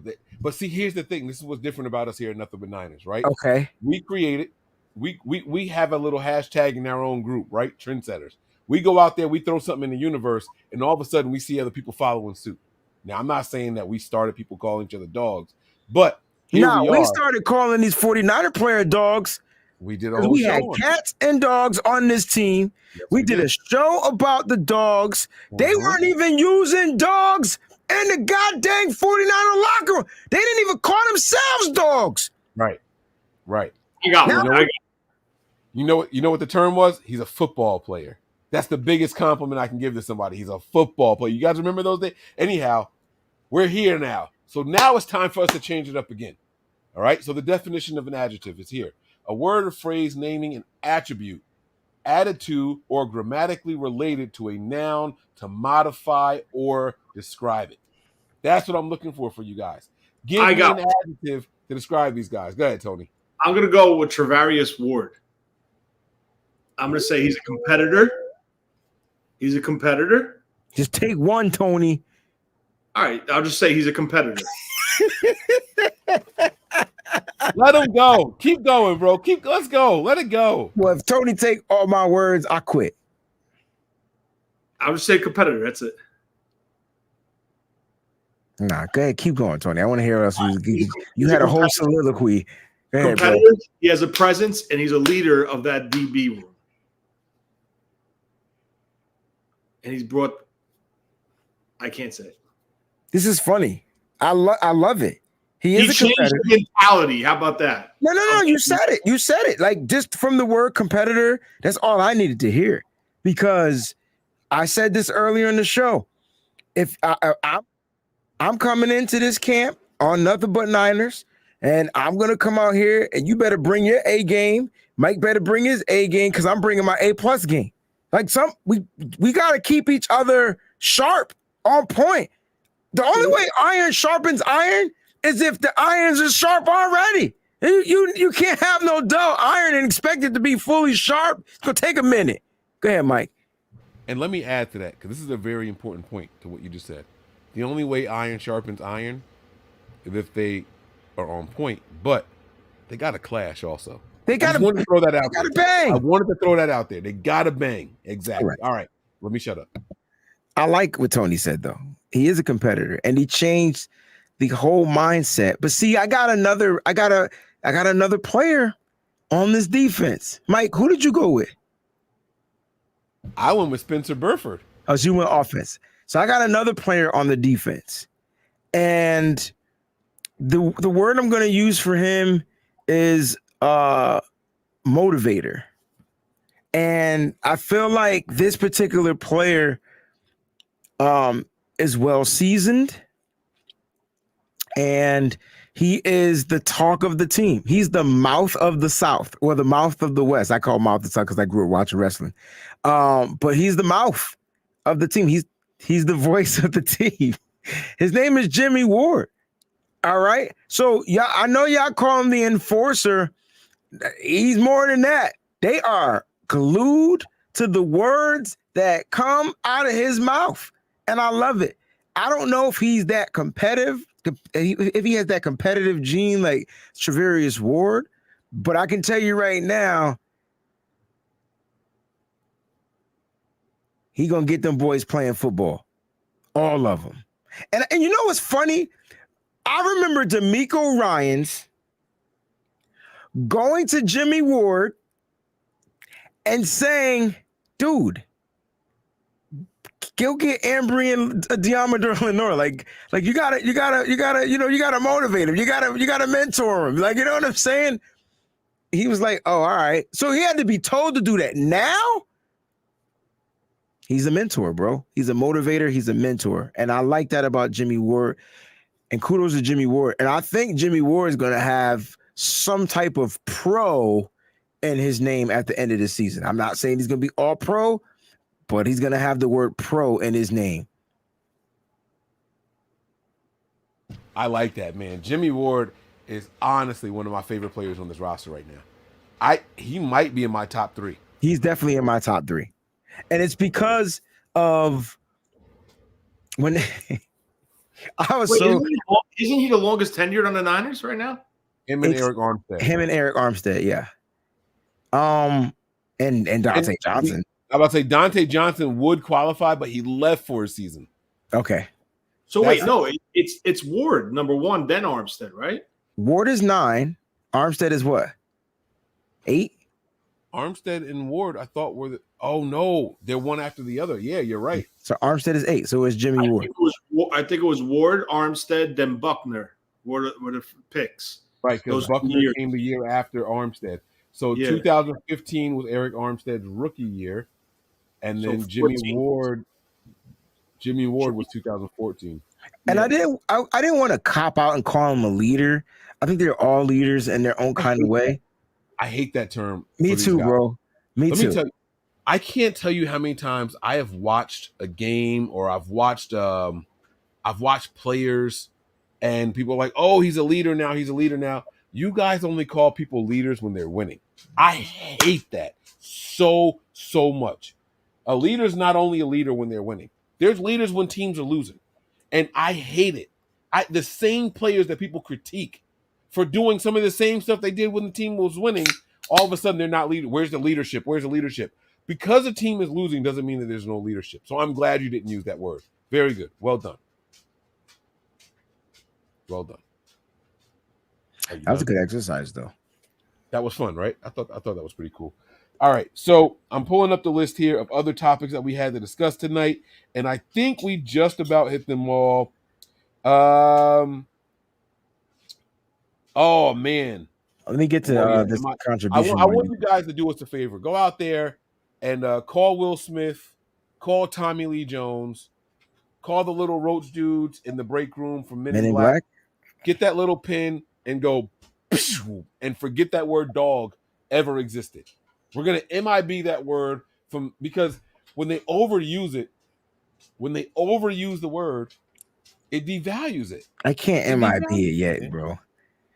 but see, here's the thing. This is what's different about us here at Nothing But Niners, right? Okay. We created. We have a little hashtag in our own group, right? Trendsetters. We go out there, we throw something in the universe, and all of a sudden we see other people following suit. Now, I'm not saying that we started people calling each other dogs, but we started calling these 49er player dogs. We did a whole we show had cats and dogs on this team. Yes, we did a show about the dogs. They weren't even using dogs in the goddamn 49er locker room. They didn't even call themselves dogs. Right. You got one. You know what the term was? He's a football player. That's the biggest compliment I can give to somebody. He's a football player. You guys remember those days? Anyhow, we're here now. So now it's time for us to change it up again. All right? So the definition of an adjective is here. A word or phrase naming an attribute added to or grammatically related to a noun to modify or describe it. That's what I'm looking for you guys. Give me an adjective to describe these guys. Go ahead, Tony. I'm going to go with Travarius Ward. I'm going to say he's a competitor. He's a competitor. Just take one, Tony. All right. I'll just say he's a competitor. Let him go. Keep going, bro. Let's go. Let it go. Well, if Tony take all my words, I quit. I'll just say competitor. That's it. Nah, go ahead. Keep going, Tony. I want to hear us. You had a whole soliloquy. Go ahead, competitor. He has a presence, and he's a leader of that DB room. And he's brought – I can't say it. This is funny. I love it. He is a competitor. Mentality. How about that? No. You said it. You said it. Like, just from the word competitor, that's all I needed to hear. Because I said this earlier in the show. If I'm coming into this camp on Nothing But Niners, and I'm gonna come out here, and you better bring your A game. Mike better bring his A game because I'm bringing my A+ game. Like we gotta keep each other sharp, on point. The only way iron sharpens iron is if the irons are sharp already. You can't have no dull iron and expect it to be fully sharp. It's gonna take a minute. Go ahead, Mike. And let me add to that, because this is a very important point to what you just said. The only way iron sharpens iron is if they are on point, but they got to clash also. They got to throw that out. Got to bang. I wanted to throw that out there. They got to bang. Exactly. All right. Let me shut up. I like what Tony said though. He is a competitor, and he changed the whole mindset. But see, I got another player on this defense. Mike, who did you go with? I went with Spencer Burford. Oh, so you went offense. So I got another player on the defense. And the word I'm going to use for him is motivator. And I feel like this particular player is well seasoned. And he is the talk of the team. He's the mouth of the South, or the mouth of the West. I call him mouth of the South because I grew up watching wrestling. But he's the mouth of the team. He's the voice of the team. His name is Jimmy Ward. All right. So yeah, I know y'all call him the enforcer. He's more than that. They are glued to the words that come out of his mouth. And I love it. I don't know if he's that competitive, if he has that competitive gene like Travarius Ward, but I can tell you right now, he gonna get them boys playing football, all of them. And you know what's funny? I remember D'Amico Ryans going to Jimmy Ward and saying, "Dude, go get Ambry and Diamador Lenore. Like you gotta motivate him. You gotta mentor him. Like, you know what I'm saying?" He was like, "Oh, all right." So he had to be told to do that. Now he's a mentor, bro. He's a motivator. He's a mentor. And I like that about Jimmy Ward. And kudos to Jimmy Ward. And I think Jimmy Ward is going to have some type of pro in his name at the end of the season. I'm not saying he's going to be all pro, but he's going to have the word pro in his name. I like that, man. Jimmy Ward is honestly one of my favorite players on this roster right now. He might be in my top 3. He's definitely in my top 3. And it's because of when I was isn't he the longest tenured on the Niners right now? Him and Eric Armstead, yeah. And Dante Johnson. I'm about to say Dante Johnson would qualify, but he left for a season. Okay. So it's Ward number 1, then Armstead, right? Ward is 9. Armstead is what? 8? Armstead and Ward, I thought were oh no, they're one after the other. Yeah, you're right. So Armstead is 8. So it's Jimmy Ward. I think it was Ward, Armstead, then Buckner were the picks. Right, because Buckner came the year after Armstead. So 2015 was Eric Armstead's rookie year, and then Jimmy Ward was 2014. And I didn't want to cop out and call him a leader. I think they're all leaders in their own kind of way. I hate that term. Me too, bro. Me too. Me tell you, I can't tell you how many times I have watched a game, or I've watched players, and people are like, "Oh, he's a leader now. He's a leader now." You guys only call people leaders when they're winning. I hate that so much. A leader's not only a leader when they're winning. There's leaders when teams are losing, and I hate it. The same players that people critique for doing some of the same stuff they did when the team was winning, all of a sudden they're not leader. Where's the leadership? Where's the leadership? Because a team is losing doesn't mean that there's no leadership. So I'm glad you didn't use that word. Very good. Well done. Well done. That was a good exercise, though. That was fun, right? I thought that was pretty cool. All right, so I'm pulling up the list here of other topics that we had to discuss tonight, and I think we just about hit them all. Oh man, let me get to this contribution. I want you guys to do us a favor. Go out there and call Will Smith call Tommy Lee Jones, call the little roach dudes in the break room from Men in Black. Black, get that little pin and go and forget that word dog ever existed. We're going to MIB that word because when they overuse the word, it devalues it. I can't MIB it yet, it. bro.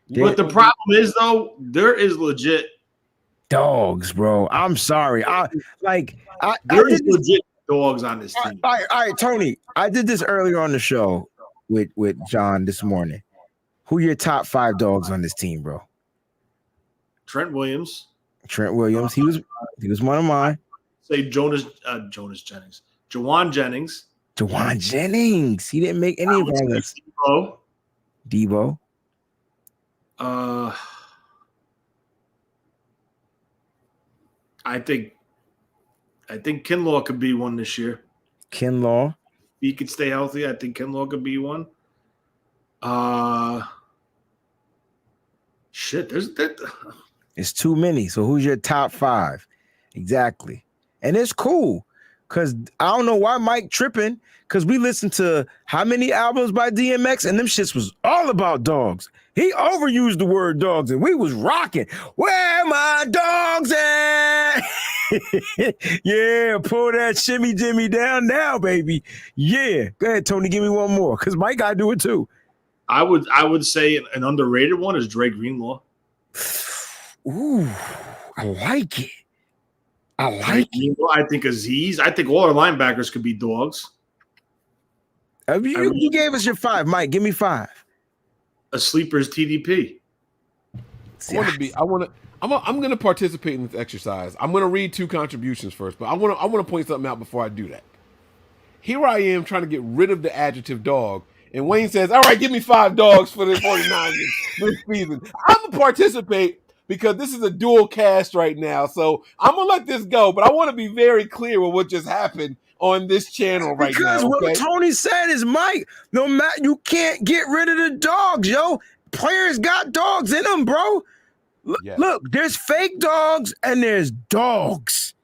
But the problem is, though, there is legit dogs, bro. I'm sorry. There is legit dogs on this team. All right, Tony. I did this earlier on the show with John this morning. Who are your top 5 dogs on this team, bro? Trent Williams. He was one of mine. Say Jawan Jennings. Jawan Jennings. He didn't make any of our list. Debo. I think Kinlaw could be one this year. Kinlaw. If he could stay healthy, I think Kinlaw could be one. It's too many. So who's your top 5? Exactly. And it's cool because I don't know why Mike tripping because we listened to how many albums by DMX and them shits was all about dogs. He overused the word dogs and we was rocking. Where my dogs at? Yeah, pull that shimmy Jimmy down now, baby. Yeah. Go ahead, Tony. Give me one more because Mike got to do it too. I would say an underrated one is Dre Greenlaw. Ooh, I like it. I think Aziz. I think all our linebackers could be dogs. You gave us your 5, Mike. Give me 5. A sleeper's TDP. I'm going to participate in this exercise. I'm going to read 2 contributions first, but I want to point something out before I do that. Here I am trying to get rid of the adjective dog, and Wayne says, "All right, give me 5 dogs for the 49ers this season." I'm going to participate because this is a dual cast right now, so I'm going to let this go, but I want to be very clear with what just happened on this channel right now. Because what Tony said is, Mike, no matter, you can't get rid of the dogs, yo. Players got dogs in them, bro. Look, there's fake dogs and there's dogs.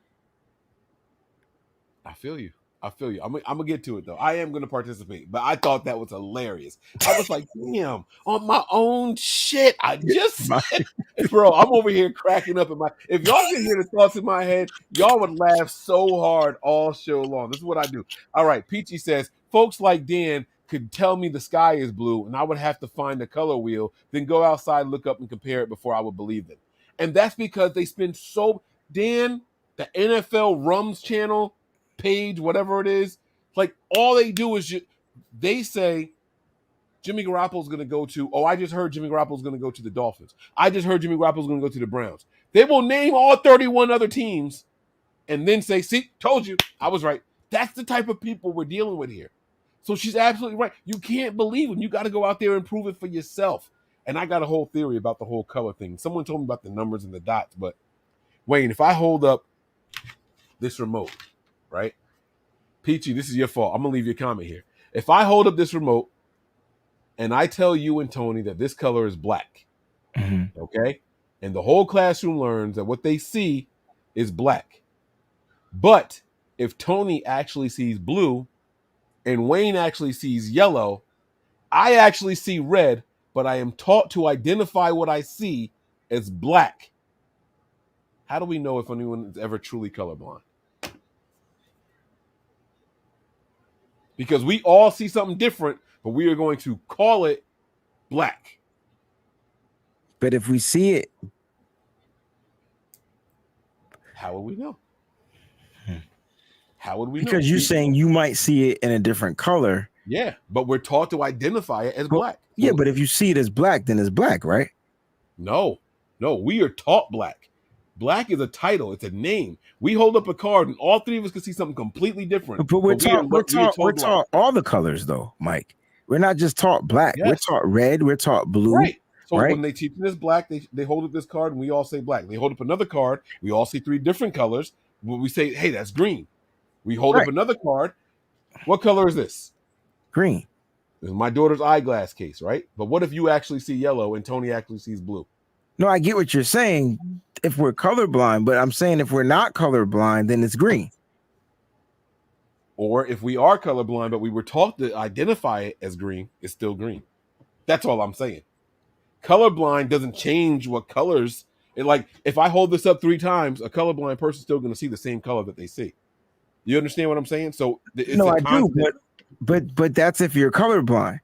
I feel you. I'm gonna get to it though. I am gonna participate, but I thought that was hilarious. I was like, damn, on my own shit. I just said, bro, I'm over here cracking up if y'all can hear the thoughts in my head, y'all would laugh so hard all show long. This is what I do. All right, Peachy says, folks like Dan could tell me the sky is blue and I would have to find the color wheel, then go outside, look up and compare it before I would believe them. And that's because they spend Dan, the NFL Rums channel page, whatever it is, like all they do is they say Jimmy Garoppolo's going to go to, I just heard Jimmy Garoppolo's going to go to the Dolphins. I just heard Jimmy Garoppolo's going to go to the Browns. They will name all 31 other teams and then say, see, told you, I was right. That's the type of people we're dealing with here. So she's absolutely right. You can't believe them. You got to go out there and prove it for yourself. And I got a whole theory about the whole color thing. Someone told me about the numbers and the dots, but Wayne, if I hold up this remote, right? Peachy, this is your fault. I'm going to leave you a comment here. If I hold up this remote and I tell you and Tony that this color is black, okay? And the whole classroom learns that what they see is black. But if Tony actually sees blue and Wayne actually sees yellow, I actually see red, but I am taught to identify what I see as black. How do we know if anyone is ever truly colorblind? Because we all see something different, but we are going to call it black. But if we see it, how would we know? How would we know? Because you're saying you might see it in a different color. Yeah, but we're taught to identify it as black. Yeah, but if you see it as black, then it's black, right? No, we are taught black. Black is a title. It's a name. We hold up a card and all 3 of us can see something completely different. But we're taught all the colors though, Mike. We're not just taught black. Yes. We're taught red. We're taught blue. Right. So when they teach us black, they hold up this card and we all say black. They hold up another card. We all see 3 different colors. When we say, hey, that's green. We hold up another card. What color is this? Green. This is my daughter's eyeglass case, right? But what if you actually see yellow and Tony actually sees blue? No, I get what you're saying if we're colorblind, but I'm saying if we're not colorblind, then it's green. Or if we are colorblind, but we were taught to identify it as green, it's still green. That's all I'm saying. Colorblind doesn't change what colors. Like if I hold this up 3 times, a colorblind person's still going to see the same color that they see. You understand what I'm saying? So it's no, I do, but that's if you're colorblind.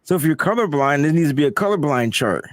So if you're colorblind, there needs to be a colorblind chart.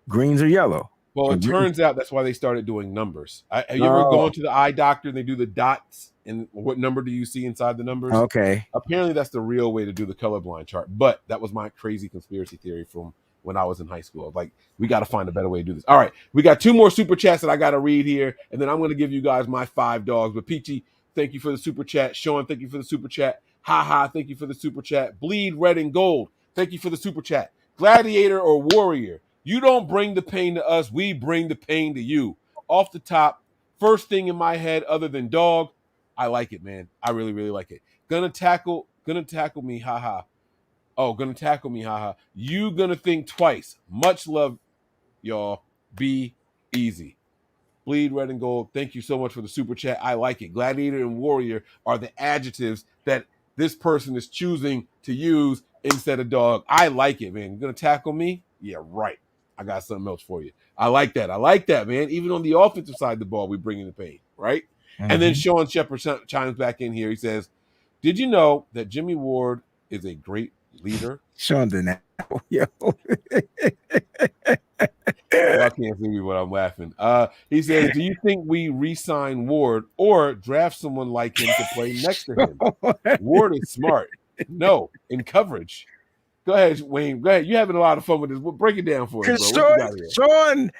Greens or yellow. Well, it turns out that's why they started doing numbers. Have you ever gone to the eye doctor and they do the dots and what number do you see inside the numbers? Okay. Apparently that's the real way to do the colorblind chart. But that was my crazy conspiracy theory from when I was in high school. Like, we got to find a better way to do this. All right. We got 2 more super chats that I got to read here. And then I'm going to give you guys my 5 dogs. But Peachy, thank you for the super chat. Sean, thank you for the super chat. Ha, thank you for the super chat. Bleed Red and Gold, thank you for the super chat. Gladiator or Warrior, you don't bring the pain to us. We bring the pain to you. Off the top, first thing in my head other than dog, I like it, man. I really, really like it. Gonna tackle me, haha. Oh, gonna tackle me, haha. You gonna think twice. Much love, y'all. Be easy. Bleed Red and Gold, thank you so much for the super chat. I like it. Gladiator and Warrior are the adjectives that this person is choosing to use instead of dog. I like it, man. You're gonna tackle me? Yeah, right. I got something else for you. I like that, man. Even on the offensive side of the ball, we bring in the pain, right? Mm-hmm. And then Sean Shepard chimes back in here. He says, did you know that Jimmy Ward is a great leader? Sean didn't. Yo. I can't see me when I'm laughing. He says, do you think we re-sign Ward or draft someone like him to play next to him? Ward is smart. No, in coverage. Go ahead, Wayne. Go ahead. You're having a lot of fun with this. Break it down for us, bro. Sean,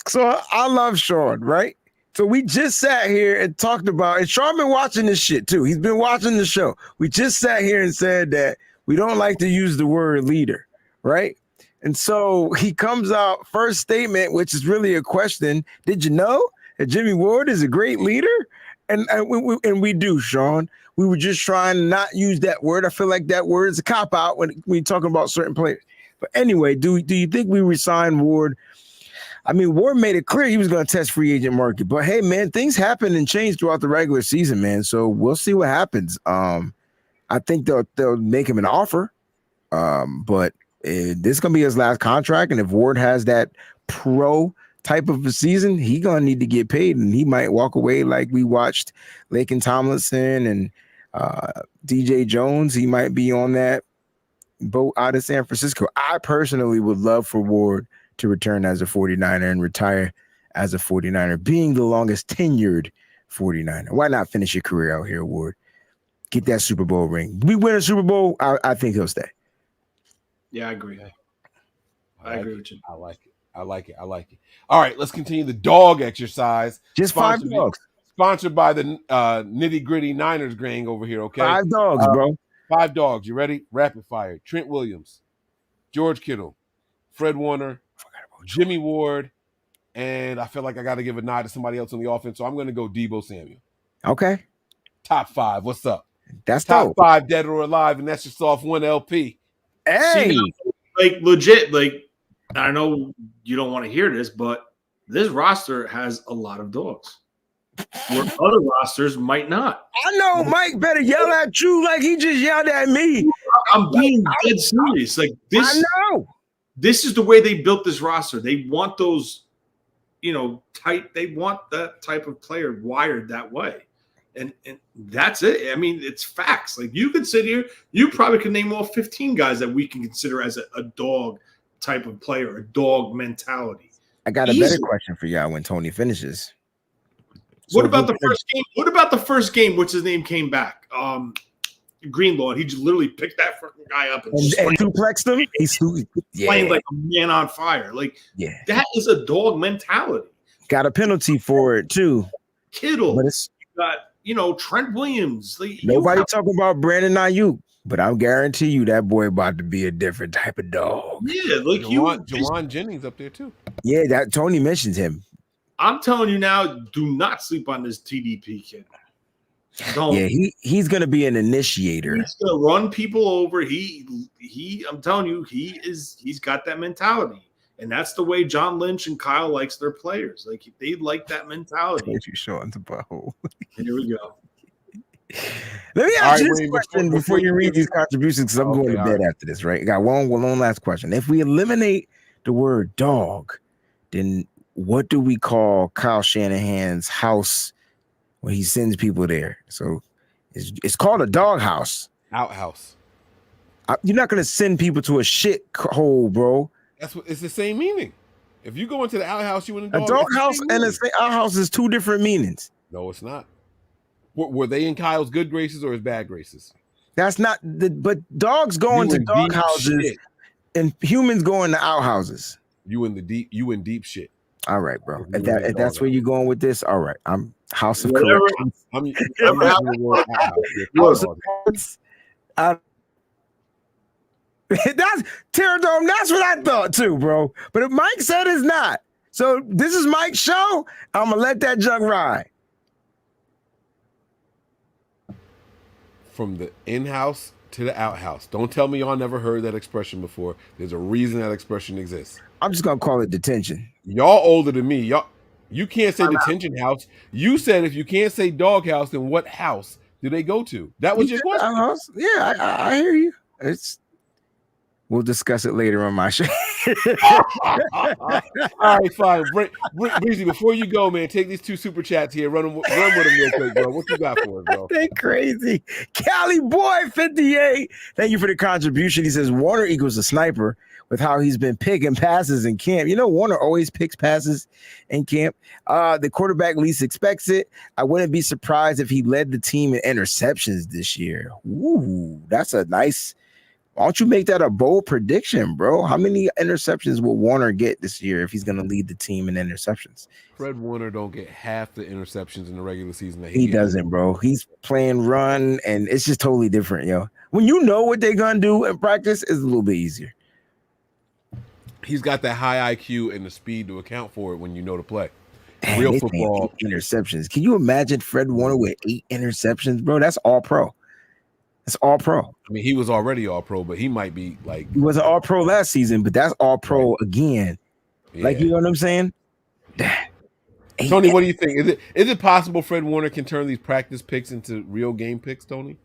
so I love Sean, right? So we just sat here and talked about, and Sean been watching this shit too. He's been watching the show. We just sat here and said that we don't like to use the word leader, right? And so he comes out, first statement, which is really a question. Did you know that Jimmy Ward is a great leader? And we do, Sean. We were just trying to not use that word. I feel like that word is a cop-out when we talking about certain players. But anyway, do you think we resign Ward? I mean, Ward made it clear he was going to test free agent market. But, hey, man, things happen and change throughout the regular season, man. So we'll see what happens. I think they'll make him an offer. But this is going to be his last contract. And if Ward has that pro type of a season, he going to need to get paid. And he might walk away like we watched Laken Tomlinson and DJ Jones. He might be on that boat out of San Francisco. I personally would love for Ward to return as a 49er and retire as a 49er, being the longest tenured 49er. Why not finish your career out here, Ward? Get that Super Bowl ring. We win a Super Bowl, I think he'll stay. Yeah, I agree. I agree with you. I like it. All right, let's continue the dog exercise. Just 5 dogs. Sponsored by the Nitty Gritty Niners gang over here, okay? 5 dogs, bro. 5 dogs. You ready? Rapid fire. Trent Williams, George Kittle, Fred Warner, Jimmy Ward, and I feel like I got to give a nod to somebody else on the offense, so I'm going to go Deebo Samuel. Okay. Top 5. What's up? That's top dope. 5 dead or alive, and that's just off 1 LP. Hey, like legit, like I know you don't want to hear this, but this roster has a lot of dogs. Where other rosters might not. I know Mike better yell at you like he just yelled at me. I'm being dead serious. Like this, I know. This is the way they built this roster. They want those, tight. They want that type of player wired that way, and that's it. I mean, it's facts. Like you could sit here, you probably could name all 15 guys that we can consider as a dog type of player, a dog mentality. I got a better question for y'all when Tony finishes. What about the first game? What about the first game? Which his name came back? Greenlaw. He just literally picked that guy up and duplexed him. He's playing like a man on fire. Like that is a dog mentality. Got a penalty for it too. Kittle. But it's got Trent Williams. Like, nobody talking about Brandon Ayuk, but I guarantee you that boy about to be a different type of dog. Yeah, like Jawan Jennings up there too. Yeah, that Tony mentions him. I'm telling you now, do not sleep on this TDP kid. Don't. Yeah, he's gonna be an initiator. He's gonna run people over. I'm telling you, he's got that mentality. And that's the way John Lynch and Kyle likes their players. Like they like that mentality. What you showing the bow? Here we go. Let me All ask right, you this Wayne, question before you read these contributions, because I'm going to bed after this, right? I got one last question. If we eliminate the word dog, then what do we call Kyle Shanahan's house when he sends people there? So it's called a dog house. Outhouse. You're not going to send people to a shit hole, bro. That's what it's the same meaning. If you go into the outhouse, you in the A dog. dog house and a outhouse is two different meanings. No, it's not. Were they in Kyle's good graces or his bad graces? That's not but dogs go into dog houses and humans go into outhouses. You in deep shit. All right, bro. If that's where you're going with this, all right. I'm House of Whatever. Corrections. I'm using the word House of Corrections. That's Pterodome. That's what I thought too, bro. But if Mike said it's not, so this is Mike's show. I'm gonna let that junk ride. From the in-house to the outhouse. Don't tell me y'all never heard that expression before. There's a reason that expression exists. I'm just gonna call it detention. Y'all older than me. You can't say detention house. You said if you can't say dog house, then what house do they go to? That was your question. House? Yeah, I hear you. We'll discuss it later on my show. All right, fine. Breezy, before you go, man, take these 2 super chats here. Run with them real quick, bro. What you got for us, bro? They crazy. Cali Boy 58. Thank you for the contribution. He says Warner equals a sniper with how he's been picking passes in camp. You know, Warner always picks passes in camp. The quarterback least expects it. I wouldn't be surprised if he led the team in interceptions this year. Ooh, that's a nice. Why don't you make that a bold prediction, bro? How many interceptions will Warner get this year if he's going to lead the team in interceptions? Fred Warner don't get half the interceptions in the regular season that he doesn't, bro. He's playing run, and it's just totally different, yo. When you know what they're going to do in practice, it's a little bit easier. He's got that high IQ and the speed to account for it when you know to play. Damn, real football. 8 interceptions. Can you imagine Fred Warner with 8 interceptions, bro? That's all pro. That's all pro. I mean, he was already all pro, but he might be like he was an all pro last season, but that's all pro again. Yeah. Like, you know what I'm saying? Tony, what do you think? Is it possible Fred Warner can turn these practice picks into real game picks, Tony?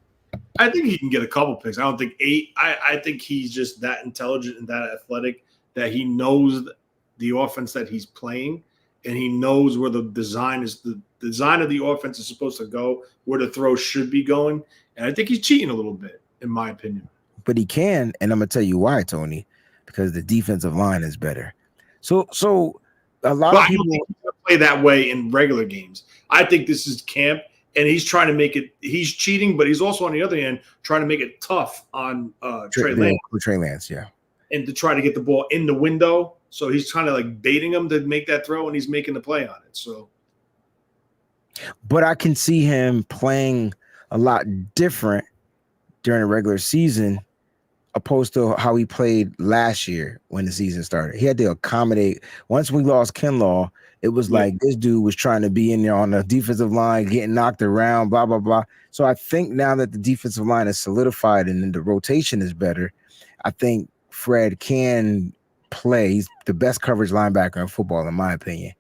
I think he can get a couple picks. I don't think 8. I think he's just that intelligent and that athletic that he knows the offense that he's playing, and he knows where the design is. The design of the offense is supposed to go, where the throw should be going. And I think he's cheating a little bit, in my opinion. But he can, and I'm gonna tell you why, Tony, because the defensive line is better. So a lot of people play that way in regular games. I think this is camp, and he's trying to make it. He's cheating, but he's also on the other end trying to make it tough on Trey Lance. Trey Lance, yeah, and to try to get the ball in the window. So he's trying to like baiting him to make that throw, and he's making the play on it. So, but I can see him playing a lot different during the regular season opposed to how he played last year when the season started. He had to accommodate. Once we lost Kinlaw, it was like this dude was trying to be in there on the defensive line, getting knocked around, blah, blah, blah. So I think now that the defensive line is solidified and then the rotation is better, I think Fred can play. He's the best coverage linebacker in football, in my opinion.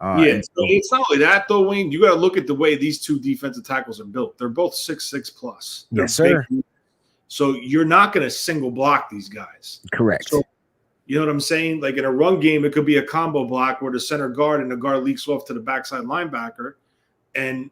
So it's not only that, though, Wayne. You got to look at the way these 2 defensive tackles are built. They're both 6'6" plus. Yes, sir. So you're not going to single block these guys. Correct. So, you know what I'm saying? Like in a run game, it could be a combo block where the center guard and the guard leaks off to the backside linebacker. And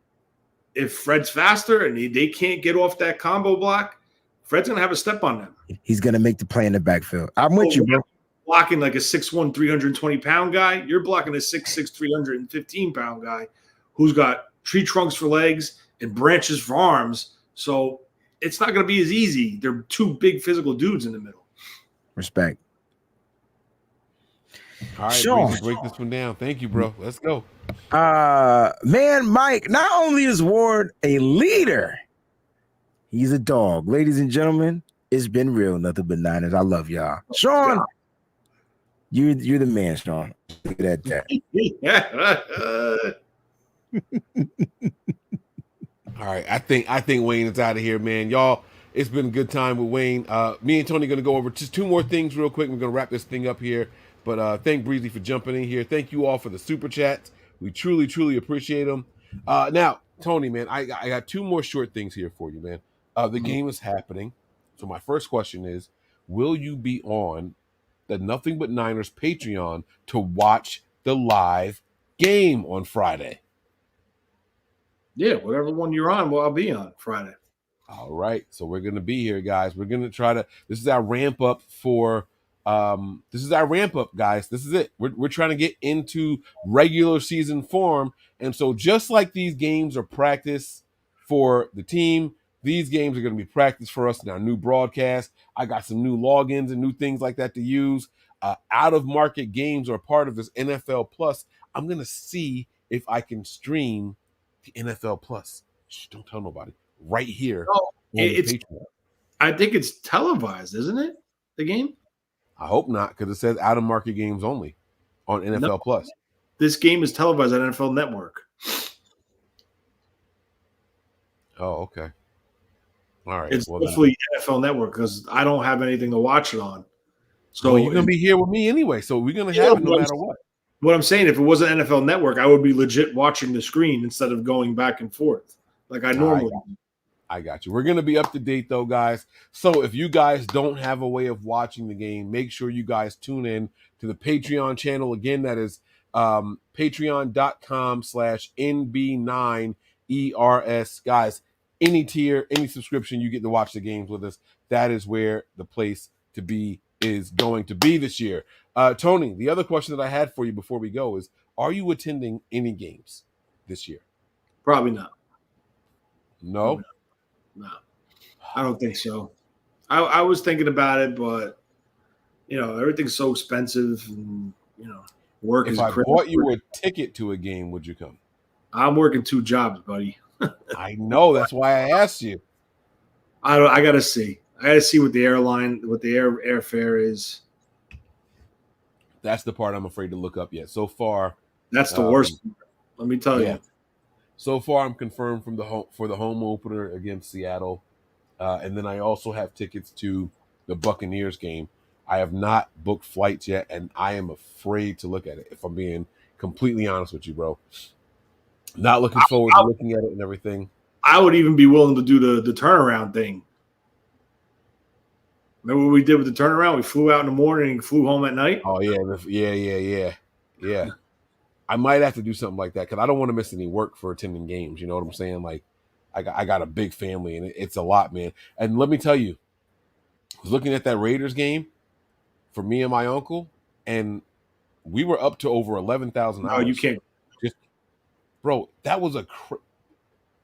if Fred's faster and they can't get off that combo block, Fred's going to have a step on them. He's going to make the play in the backfield. I'm with you, bro. Blocking like a 6'1", 320-pound guy, you're blocking a 6'6", 315-pound guy who's got tree trunks for legs and branches for arms. So it's not going to be as easy. They're 2 big physical dudes in the middle. Respect. All right, Sean, break this one down. Thank you, bro. Let's go. Man, Mike, not only is Ward a leader, he's a dog. Ladies and gentlemen, it's been real. Nothing but Niners. I love y'all. Sean. You're the man, Sean. Look at that. All right, I think Wayne is out of here, man. Y'all, it's been a good time with Wayne. Me and Tony are gonna go over just 2 more things real quick. We're gonna wrap this thing up here. But thank Breezy for jumping in here. Thank you all for the super chats. We truly, truly appreciate them. Now, Tony, man, I got two more short things here for you, man. The game is happening. So my first question is, will you be on the Nothing But Niners Patreon to watch the live game on Friday? Yeah, whatever one you're on, well, I'll be on Friday. All right. So we're going to be here, guys. We're going to try to, this is our ramp up for, guys. This is it. We're trying to get into regular season form. And so just like these games are practice for the team, these games are going to be practice for us in our new broadcast. I got some new logins and new things like that to use. Out of market games are part of this NFL Plus. I'm going to see if I can stream the NFL Plus. Shh, don't tell nobody. Right here. Oh, I think it's televised, isn't it? The game? I hope not, because it says out of market games only on NFL Plus. This game is televised on NFL Network. Oh, okay. All right. It's definitely NFL Network because I don't have anything to watch it on. So you're gonna be here with me anyway, so we're gonna have it no matter what. What I'm saying, if it wasn't NFL Network, I would be legit watching the screen instead of going back and forth like I normally do. I got you. We're going to be up to date, though, guys. So if you guys don't have a way of watching the game, make sure you guys tune in to the Patreon channel. Again, that is patreon.com/NB9ERS. Guys, any tier, any subscription, you get to watch the games with us. That is where the place to be is going to be this year. Tony, the other question that I had for you before we go is, are you attending any games this year? Probably not. No? Probably not. No, I don't think so. I was thinking about it, but everything's so expensive, and work is critical. If I bought you a ticket to a game, would you come? I'm working 2 jobs, buddy. I know. That's why I asked you. I gotta see. I gotta see what the airfare is. That's the part I'm afraid to look up yet. So far, that's the worst part. Let me tell you. So far, I'm confirmed for the home opener against Seattle, and then I also have tickets to the Buccaneers game. I have not booked flights yet, and I am afraid to look at it. If I'm being completely honest with you, bro, not looking forward to looking at it and everything. I would even be willing to do the turnaround thing. Remember what we did with the turnaround? We flew out in the morning and flew home at night. Oh yeah. I might have to do something like that because I don't want to miss any work for attending games. You know what I'm saying? Like, I got a big family and it's a lot, man. And let me tell you, I was looking at that Raiders game for me and my uncle, and we were up to over $11,000. No, you can't. Bro, that was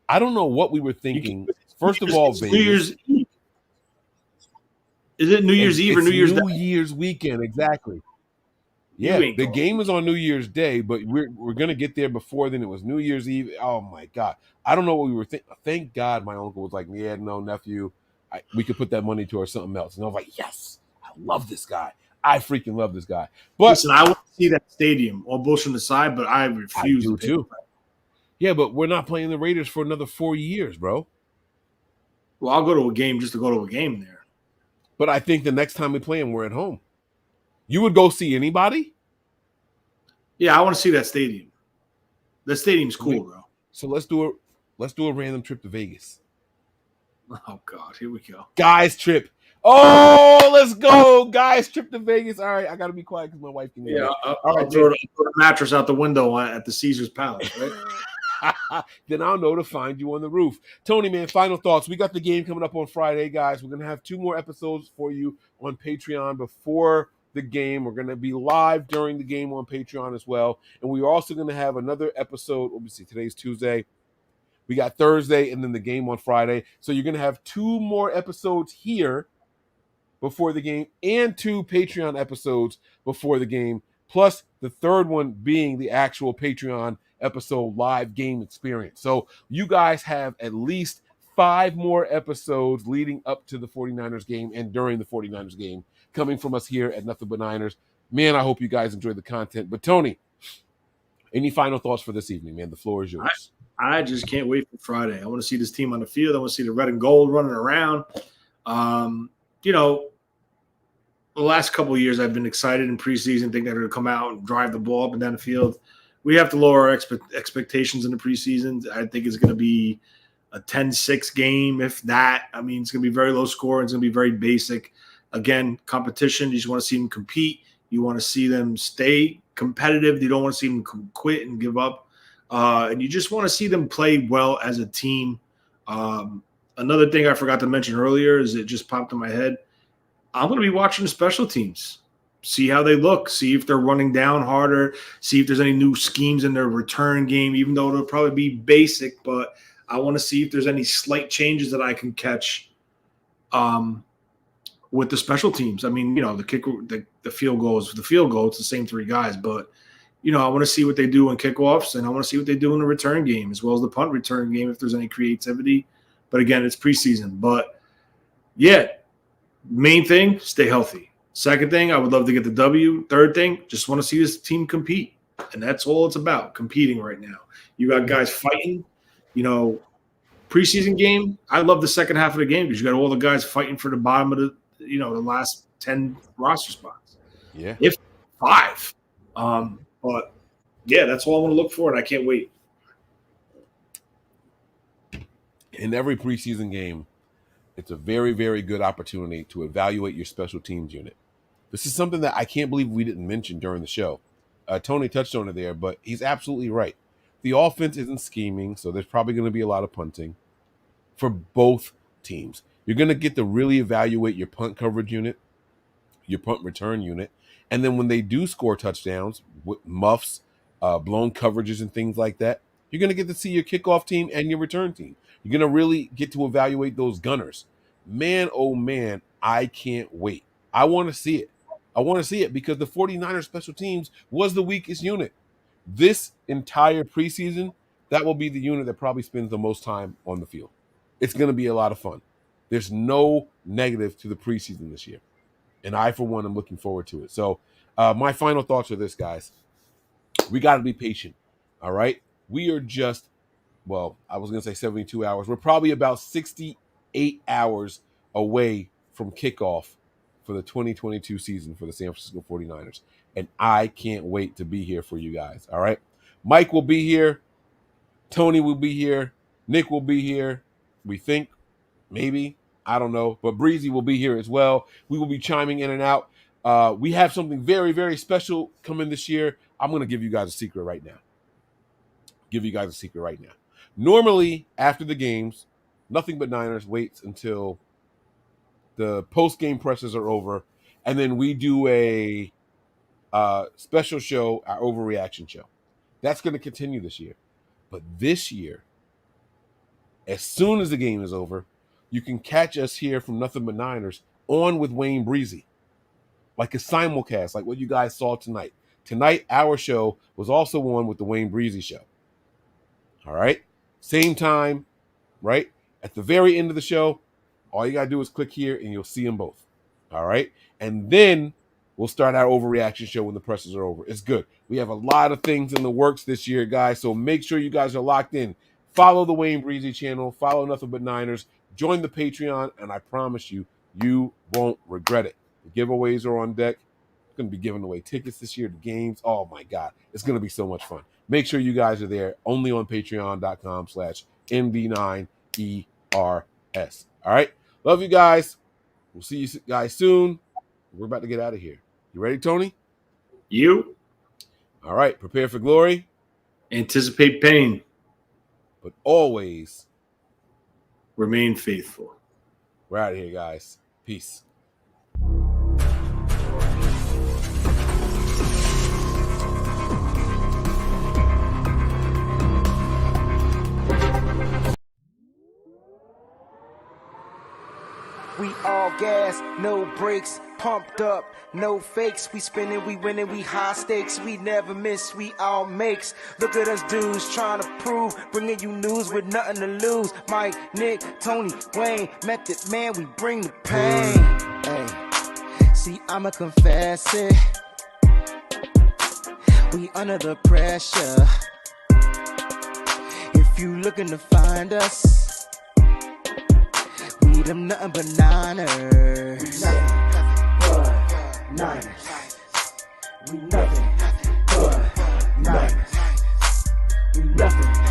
I don't know what we were thinking. First of all, Vegas. New Year's Eve. Is it New Year's Eve or New Year's Day? New Year's weekend, exactly. Yeah, the game was on New Year's Day, but we're going to get there before then. It was New Year's Eve. Oh, my God. I don't know what we were thinking. Thank God my uncle was like, yeah, no, nephew, we could put that money towards something else. And I was like, yes, I love this guy. I freaking love this guy. But listen, I want to see that stadium, all bullshit aside, but I refuse to too. Yeah, but we're not playing the Raiders for another 4 years, bro. Well, I'll go to a game just to go to a game there. But I think the next time we play them, we're at home. You would go see anybody? Yeah, I want to see that stadium. That stadium's cool, bro. So let's do a random trip to Vegas. Oh God, here we go. Guys trip. Oh, let's go. Guys trip to Vegas. All right, I gotta be quiet because my wife can hear. Yeah, I'll throw the mattress out the window at the Caesar's Palace, right? Then I'll know to find you on the roof. Tony, man, final thoughts. We got the game coming up on Friday, guys. We're gonna have 2 more episodes for you on Patreon before the game. We're going to be live during the game on Patreon as well. And we're also going to have another episode. Let me see. Today's Tuesday. We got Thursday and then the game on Friday. So you're going to have 2 more episodes here before the game and 2 Patreon episodes before the game. Plus the third one being the actual Patreon episode live game experience. So you guys have at least 5 more episodes leading up to the 49ers game and during the 49ers game coming from us here at Nothing But Niners. Man, I hope you guys enjoyed the content. But Tony, any final thoughts for this evening, man? The floor is yours. I just can't wait for Friday. I want to see this team on the field. I want to see the red and gold running around. The last couple of years I've been excited in preseason, thinking they're going to come out and drive the ball up and down the field. we have to lower our expectations in the preseason. I think it's going to be a 10-6 game, if that. I mean, it's going to be very low score. It's going to be very basic. Again, competition. You just want to see them compete. You want to see them stay competitive. You don't want to see them quit and give up. And you just want to see them play well as a team. Another thing I forgot to mention earlier is it just popped in my head. I'm going to be watching the special teams, see how they look, see if they're running down harder, see if there's any new schemes in their return game, even though it'll probably be basic. But I want to see if there's any slight changes that I can catch with the special teams. I mean, the kick, the field goal is the field goal. It's the same three guys. But, I want to see what they do in kickoffs, and I want to see what they do in the return game as well as the punt return game if there's any creativity. But, again, it's preseason. But, yeah, main thing, stay healthy. Second thing, I would love to get the W. Third thing, just want to see this team compete. And that's all it's about, competing right now. You got guys fighting. Preseason game, I love the second half of the game because you got all the guys fighting for the bottom of the, the last 10 roster spots. Yeah. If 5. But, yeah, that's all I want to look for, and I can't wait. In every preseason game, it's a very, very good opportunity to evaluate your special teams unit. This is something that I can't believe we didn't mention during the show. Tony touched on it there, but he's absolutely right. The offense isn't scheming, so there's probably going to be a lot of punting for both teams. You're going to get to really evaluate your punt coverage unit, your punt return unit, and then when they do score touchdowns, with muffs, blown coverages and things like that, you're going to get to see your kickoff team and your return team. You're going to really get to evaluate those gunners. Man, oh man, I can't wait. I want to see it. I want to see it because the 49ers special teams was the weakest unit. This entire preseason, that will be the unit that probably spends the most time on the field. It's going to be a lot of fun. There's no negative to the preseason this year. And I, for one, am looking forward to it. So my final thoughts are this, guys. We got to be patient, all right? We are just, I was going to say 72 hours. We're probably about 68 hours away from kickoff for the 2022 season for the San Francisco 49ers. And I can't wait to be here for you guys, all right? Mike will be here. Tony will be here. Nick will be here. We think, maybe, I don't know. But Breezy will be here as well. We will be chiming in and out. We have something very, very special coming this year. I'm going to give you guys a secret right now. Normally, after the games, Nothing But Niners waits until the post-game presses are over, and then we do a special show, our overreaction show. That's going to continue this year. But this year, as soon as the game is over, you can catch us here from Nothing But Niners on with Wayne Breezy, like a simulcast, like what you guys saw tonight. Tonight, our show was also on with the Wayne Breezy show. All right? Same time, right? At the very end of the show, all you got to do is click here and you'll see them both. All right? And then we'll start our overreaction show when the presses are over. It's good. We have a lot of things in the works this year, guys, so make sure you guys are locked in. Follow the Wayne Breezy channel. Follow Nothing But Niners. Join the Patreon, and I promise you, you won't regret it. The giveaways are on deck. I'm going to be giving away tickets this year to games. Oh, my God. It's going to be so much fun. Make sure you guys are there only on patreon.com/MB9ERS. All right? Love you guys. We'll see you guys soon. We're about to get out of here. You ready, Tony? You. All right. Prepare for glory. Anticipate pain. But always remain faithful. We're out of here, guys. Peace. We all gas, no brakes, pumped up, no fakes. We spinning, we winning, we high stakes. We never miss, we all makes. Look at us dudes trying to prove, bringing you news with nothing to lose. Mike, Nick, Tony, Wayne, Method Man, we bring the pain. Hey, see, I'ma confess it. We under the pressure. If you looking to find us, them nothing but Niners. Nothing but Niners. We nothing but Niners. nothing.